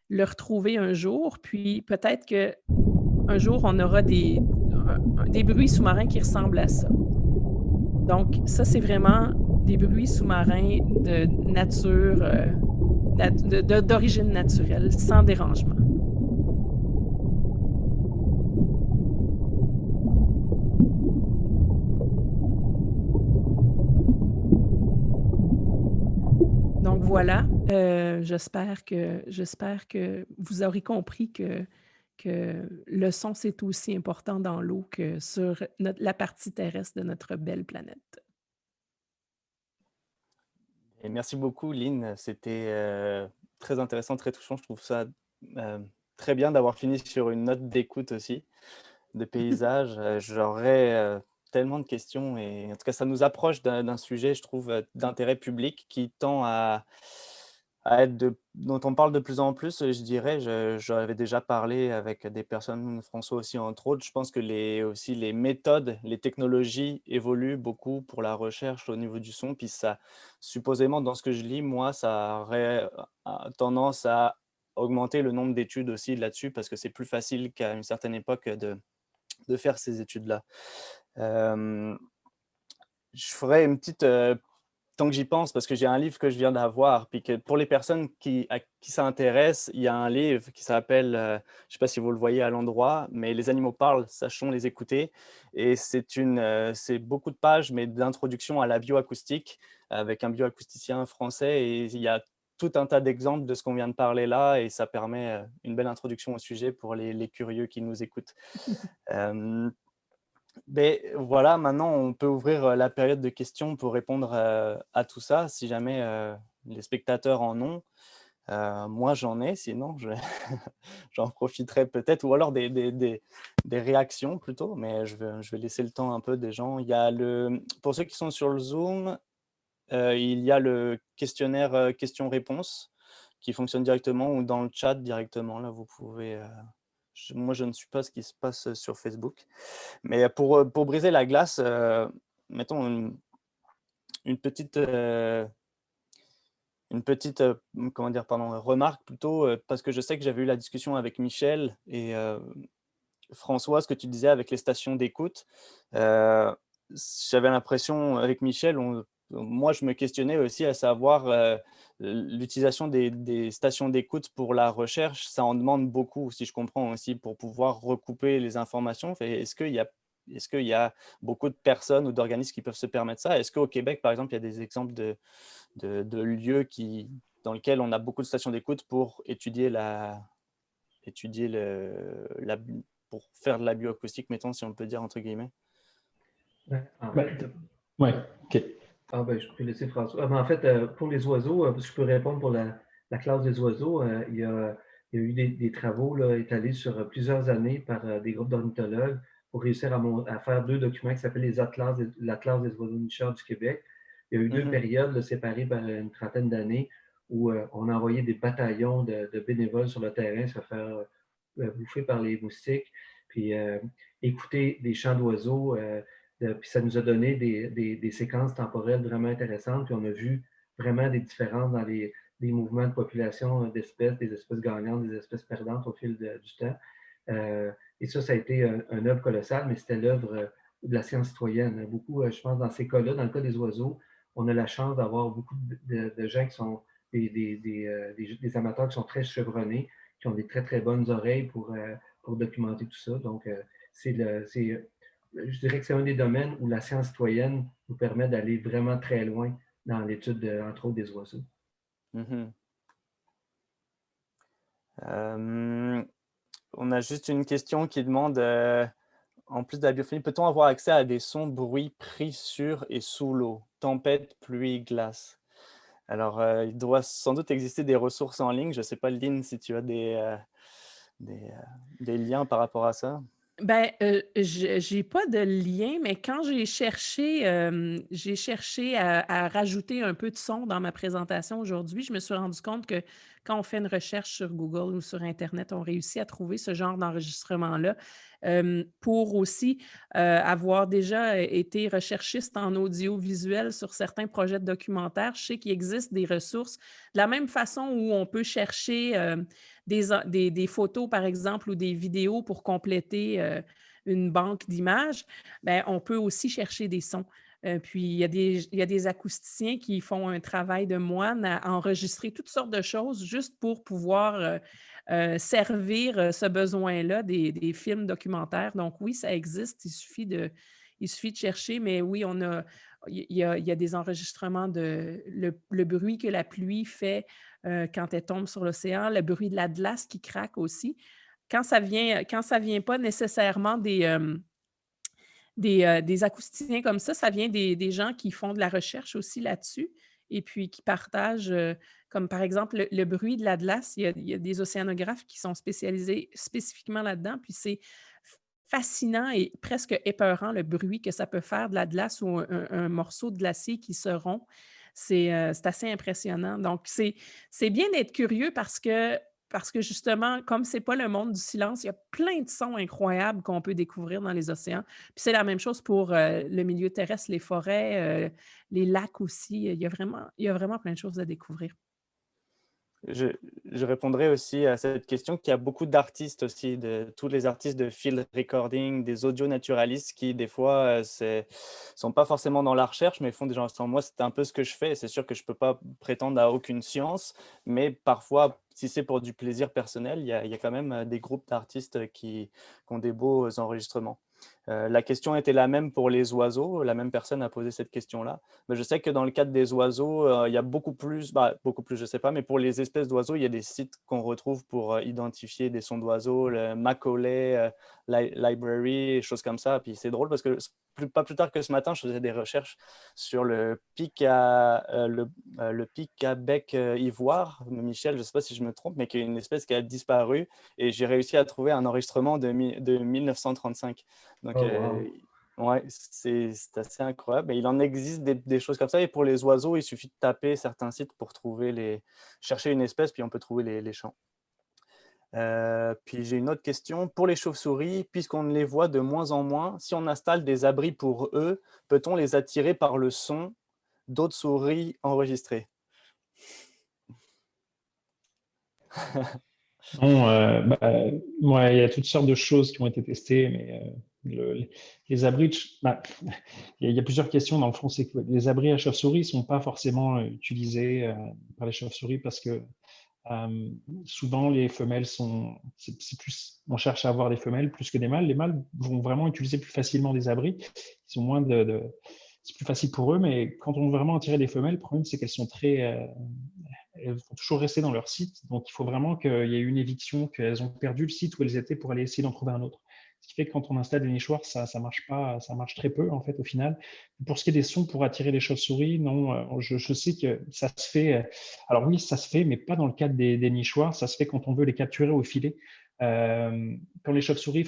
le retrouver un jour, puis peut-être qu'un jour, on aura des bruits sous-marins qui ressemblent à ça. Donc, ça, c'est vraiment des bruits sous-marins de nature, d'origine naturelle, sans dérangement. Donc voilà, j'espère que vous aurez compris que le son, c'est aussi important dans l'eau que sur la partie terrestre de notre belle planète. Et merci beaucoup, Lynn. C'était très intéressant, très touchant. Je trouve ça très bien d'avoir fini sur une note d'écoute aussi, de paysage. J'aurais tellement de questions et en tout cas, ça nous approche d'un sujet, je trouve, d'intérêt public qui tend à être dont on parle de plus en plus, je dirais. J'avais déjà parlé avec des personnes, François aussi entre autres. Je pense que aussi les méthodes, les technologies évoluent beaucoup pour la recherche au niveau du son. Puis ça, supposément, dans ce que je lis, moi, ça aurait tendance à augmenter le nombre d'études aussi là-dessus parce que c'est plus facile qu'à une certaine époque de faire ces études-là. Je ferai une petite tant que j'y pense, parce que j'ai un livre que je viens d'avoir, puis que pour les personnes à qui ça intéresse, il y a un livre qui s'appelle, je ne sais pas si vous le voyez à l'endroit, mais Les animaux parlent, sachons les écouter. Et c'est beaucoup de pages, mais d'introduction à la bioacoustique, avec un bioacousticien français. Et il y a tout un tas d'exemples de ce qu'on vient de parler là, et ça permet une belle introduction au sujet pour les curieux qui nous écoutent. Mais voilà, maintenant, on peut ouvrir la période de questions pour répondre à tout ça, si jamais les spectateurs en ont. Moi, j'en ai, sinon, j'en profiterai peut-être, ou alors des réactions plutôt, mais je vais laisser le temps un peu des gens. Pour ceux qui sont sur le Zoom, il y a le questionnaire questions-réponses qui fonctionne directement, ou dans le chat directement. Là, vous pouvez... moi, je ne suis pas ce qui se passe sur Facebook. Mais pour briser la glace, mettons une petite comment dire, remarque plutôt, parce que je sais que j'avais eu la discussion avec Michel et François, ce que tu disais avec les stations d'écoute. J'avais l'impression, avec Michel, moi, je me questionnais aussi à savoir l'utilisation des stations d'écoute pour la recherche. Ça en demande beaucoup, si je comprends aussi, pour pouvoir recouper les informations. Est-ce qu'il y a beaucoup de personnes ou d'organismes qui peuvent se permettre ça? Est-ce qu'au Québec, par exemple, il y a des exemples de lieux dans lesquels on a beaucoup de stations d'écoute pour pour faire de la bioacoustique, mettons, si on peut dire, entre guillemets? Ouais, ok. Je peux laisser François. En fait, pour les oiseaux, parce que je peux répondre pour la classe des oiseaux, il y a eu des travaux là, étalés sur plusieurs années par des groupes d'ornithologues pour réussir à faire 2 documents qui s'appellent l'Atlas des oiseaux nicheurs du Québec. Il y a eu 2 périodes là, séparées par une trentaine d'années où on a envoyé des bataillons de bénévoles sur le terrain se faire bouffer par les moustiques, puis écouter des chants d'oiseaux. Puis ça nous a donné des séquences temporelles vraiment intéressantes. Puis on a vu vraiment des différences dans les mouvements de population d'espèces, des espèces gagnantes, des espèces perdantes au fil du temps. Et ça a été un œuvre colossale, mais c'était l'œuvre de la science citoyenne. Beaucoup, je pense, dans ces cas-là, dans le cas des oiseaux, on a la chance d'avoir beaucoup de gens qui sont des amateurs qui sont très chevronnés, qui ont des très, très bonnes oreilles pour documenter tout ça. Donc, je dirais que c'est un des domaines où la science citoyenne nous permet d'aller vraiment très loin dans l'étude, entre autres, des oiseaux. On a juste une question qui demande, en plus de la biophonie, peut-on avoir accès à des sons bruits pris sur et sous l'eau, tempête, pluie, glace? Alors, il doit sans doute exister des ressources en ligne. Je ne sais pas, Lynn, si tu as des liens par rapport à ça. Ben, j'ai pas de lien, mais quand j'ai cherché à rajouter un peu de son dans ma présentation aujourd'hui, je me suis rendu compte que quand on fait une recherche sur Google ou sur internet, on réussit à trouver ce genre d'enregistrement-là. Pour aussi, avoir déjà été recherchiste en audiovisuel sur certains projets de documentaires, je sais qu'il existe des ressources. De la même façon où on peut chercher, des photos, par exemple, ou des vidéos pour compléter une banque d'images, ben, on peut aussi chercher des sons. Puis, il y a des acousticiens qui font un travail de moine à enregistrer toutes sortes de choses juste pour pouvoir servir ce besoin-là des films documentaires. Donc, oui, ça existe. Il suffit de chercher, mais oui, il y a des enregistrements le bruit que la pluie fait quand elle tombe sur l'océan, le bruit de la glace qui craque aussi. Quand ça vient pas nécessairement des acousticiens comme ça vient des gens qui font de la recherche aussi là-dessus et puis qui partagent, comme par exemple le bruit de la glace. Il y a des océanographes qui sont spécialisés spécifiquement là-dedans, puis c'est fascinant et presque épeurant le bruit que ça peut faire de la glace ou un morceau de glacier qui se rompt. C'est assez impressionnant. Donc, c'est bien d'être curieux parce que justement, comme c'est pas le monde du silence, il y a plein de sons incroyables qu'on peut découvrir dans les océans. Puis c'est la même chose pour le milieu terrestre, les forêts, les lacs aussi. Il y a vraiment plein de choses à découvrir. Je, je répondrai aussi à cette question qu'il y a beaucoup d'artistes aussi, tous les artistes de field recording, des audio naturalistes qui, des fois, sont pas forcément dans la recherche, mais font des enregistrements. Moi, c'est un peu ce que je fais. C'est sûr que je peux pas prétendre à aucune science, mais parfois, si c'est pour du plaisir personnel, il y a quand même des groupes d'artistes qui ont des beaux enregistrements. La question était la même pour les oiseaux. La même personne a posé cette question-là. Mais je sais que dans le cadre des oiseaux, il y a beaucoup plus, je ne sais pas, mais pour les espèces d'oiseaux, il y a des sites qu'on retrouve pour identifier des sons d'oiseaux, le Macaulay Library, et choses comme ça. Puis c'est drôle parce que pas plus tard que ce matin, je faisais des recherches sur le pic le pic à bec ivoire, Michel, je ne sais pas si je me trompe, mais qui est une espèce qui a disparu. Et j'ai réussi à trouver un enregistrement de 1935. Donc, Oh, wow. ouais, c'est assez incroyable. Et il en existe des choses comme ça. Et pour les oiseaux, il suffit de taper certains sites pour chercher une espèce, puis on peut trouver les champs. Puis j'ai une autre question. Pour les chauves-souris, puisqu'on les voit de moins en moins, si on installe des abris pour eux, peut-on les attirer par le son d'autres souris enregistrées? Non, ouais, il y a toutes sortes de choses qui ont été testées, mais les abris, il y a plusieurs questions dans le fond. C'est que les abris à chauve-souris ne sont pas forcément utilisés par les chauves-souris parce que souvent les femelles c'est plus, on cherche à avoir des femelles plus que des mâles. Les mâles vont vraiment utiliser plus facilement des abris. Ils ont moins c'est plus facile pour eux, mais quand on veut vraiment attirer des femelles, le problème c'est qu'elles sont elles vont toujours rester dans leur site. Donc, il faut vraiment qu'il y ait une éviction, qu'elles ont perdu le site où elles étaient pour aller essayer d'en trouver un autre. Ce qui fait que quand on installe des nichoirs, ça marche pas, ça marche très peu en fait au final. Pour ce qui est des sons pour attirer les chauves-souris, non, je sais que ça se fait. Alors oui, ça se fait, mais pas dans le cadre des nichoirs. Ça se fait quand on veut les capturer au filet. Quand les chauves-souris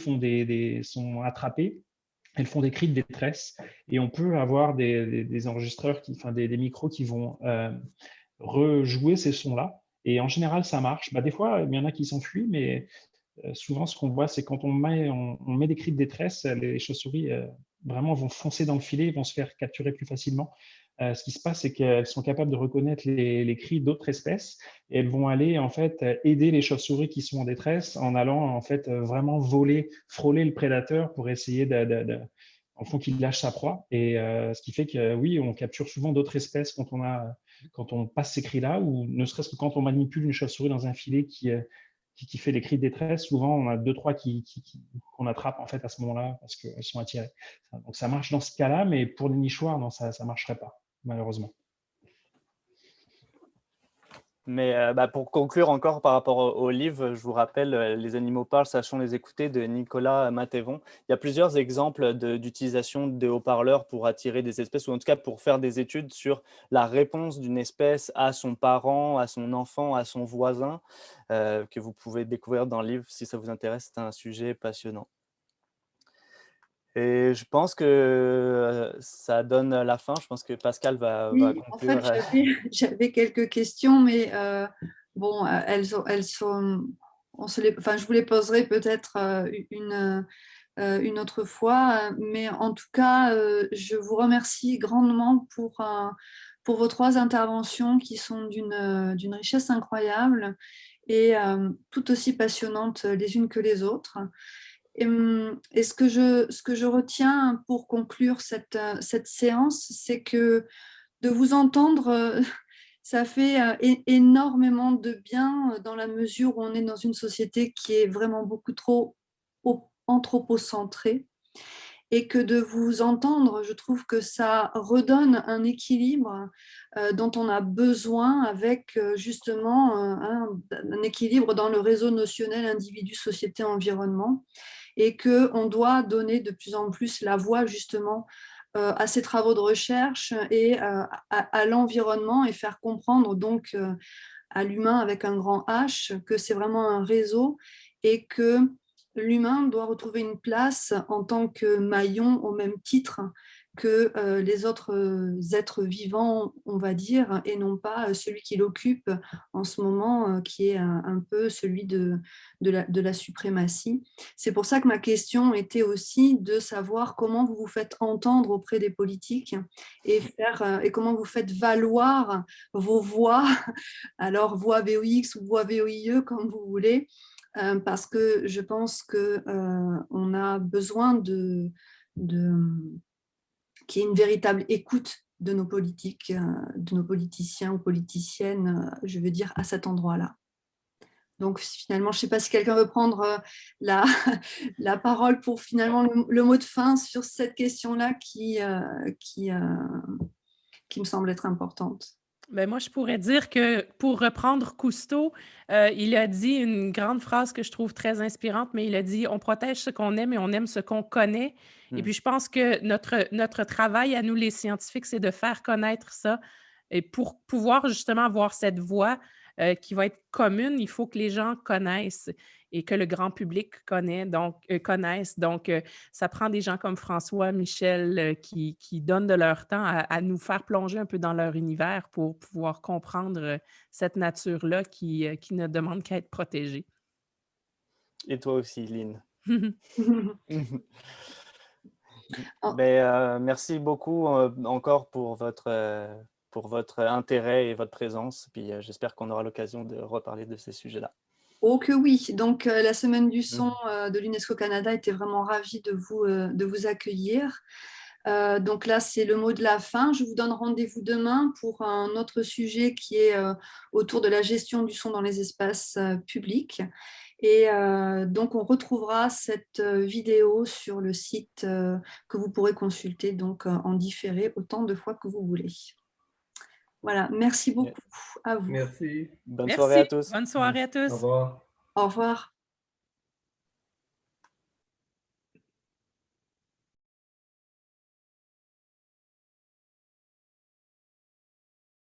sont attrapées, elles font des cris de détresse et on peut avoir des enregistreurs, des micros qui vont rejouer ces sons-là. Et en général, ça marche. Des fois, il y en a qui s'enfuient, mais souvent, ce qu'on voit, c'est quand on met des cris de détresse, les chauves-souris vraiment vont foncer dans le filet, vont se faire capturer plus facilement. Ce qui se passe, c'est qu'elles sont capables de reconnaître les cris d'autres espèces et elles vont aller en fait aider les chauves-souris qui sont en détresse en allant en fait vraiment frôler le prédateur pour essayer en fond qu'il lâche sa proie. Et ce qui fait que oui, on capture souvent d'autres espèces quand on passe ces cris-là, ou ne serait-ce que quand on manipule une chauve-souris dans un filet qui fait des cris de détresse, souvent on a deux, trois qu'on attrape en fait à ce moment-là parce qu'elles sont attirées. Donc ça marche dans ce cas-là, mais pour les nichoirs, non, ça ne marcherait pas, malheureusement. Mais pour conclure encore par rapport au livre, je vous rappelle Les animaux parlent, sachons les écouter de Nicolas Matévon. Il y a plusieurs exemples d'utilisation de haut-parleurs pour attirer des espèces, ou en tout cas pour faire des études sur la réponse d'une espèce à son parent, à son enfant, à son voisin, que vous pouvez découvrir dans le livre si ça vous intéresse. C'est un sujet passionnant. Et je pense que ça donne la fin. Je pense que Pascal va Oui, en conclure. fait, j'avais quelques questions, mais bon, elles sont, enfin, je vous les poserai peut-être une autre fois, mais en tout cas, je vous remercie grandement pour vos trois interventions qui sont d'une richesse incroyable et tout aussi passionnantes les unes que les autres. Et ce que je retiens pour conclure cette séance, c'est que de vous entendre, ça fait énormément de bien dans la mesure où on est dans une société qui est vraiment beaucoup trop anthropocentrée et que de vous entendre, je trouve que ça redonne un équilibre dont on a besoin avec justement un équilibre dans le réseau notionnel individu-société-environnement et qu'on doit donner de plus en plus la voix justement à ces travaux de recherche et à l'environnement et faire comprendre donc à l'humain avec un grand H que c'est vraiment un réseau et que l'humain doit retrouver une place en tant que maillon au même titre que les autres êtres vivants, on va dire, et non pas celui qui l'occupe en ce moment, qui est un peu celui de la suprématie. C'est pour ça que ma question était aussi de savoir comment vous vous faites entendre auprès des politiques et comment vous faites valoir vos voix, alors voix VOX ou voix VOIE, comme vous voulez, parce que je pense qu'on a besoin qu'il y ait une véritable écoute de nos politiques, de nos politiciens ou politiciennes, je veux dire, à cet endroit-là. Donc finalement, je ne sais pas si quelqu'un veut prendre la parole pour finalement le mot de fin sur cette question-là qui me semble être importante. Ben moi, je pourrais dire que pour reprendre Cousteau, il a dit une grande phrase que je trouve très inspirante, mais il a dit « On protège ce qu'on aime et on aime ce qu'on connaît ». Et puis, je pense que notre travail à nous, les scientifiques, c'est de faire connaître ça. Et pour pouvoir justement avoir cette voix qui va être commune, il faut que les gens connaissent et que le grand public connaisse. Donc, ça prend des gens comme François, Michel, qui donnent de leur temps à nous faire plonger un peu dans leur univers pour pouvoir comprendre cette nature-là qui ne demande qu'à être protégée. Et toi aussi, Lynn. Oh. Merci beaucoup encore pour votre intérêt et votre présence. Puis j'espère qu'on aura l'occasion de reparler de ces sujets-là. Oh que oui, donc la semaine du son de l'UNESCO Canada était vraiment ravie de vous accueillir. Donc là, c'est le mot de la fin. Je vous donne rendez-vous demain pour un autre sujet qui est autour de la gestion du son dans les espaces publics. Et donc, on retrouvera cette vidéo sur le site que vous pourrez consulter donc, en différé autant de fois que vous voulez. Voilà, merci beaucoup à vous. Merci. Bonne soirée à tous. Bonne soirée à tous. Au revoir. Au revoir.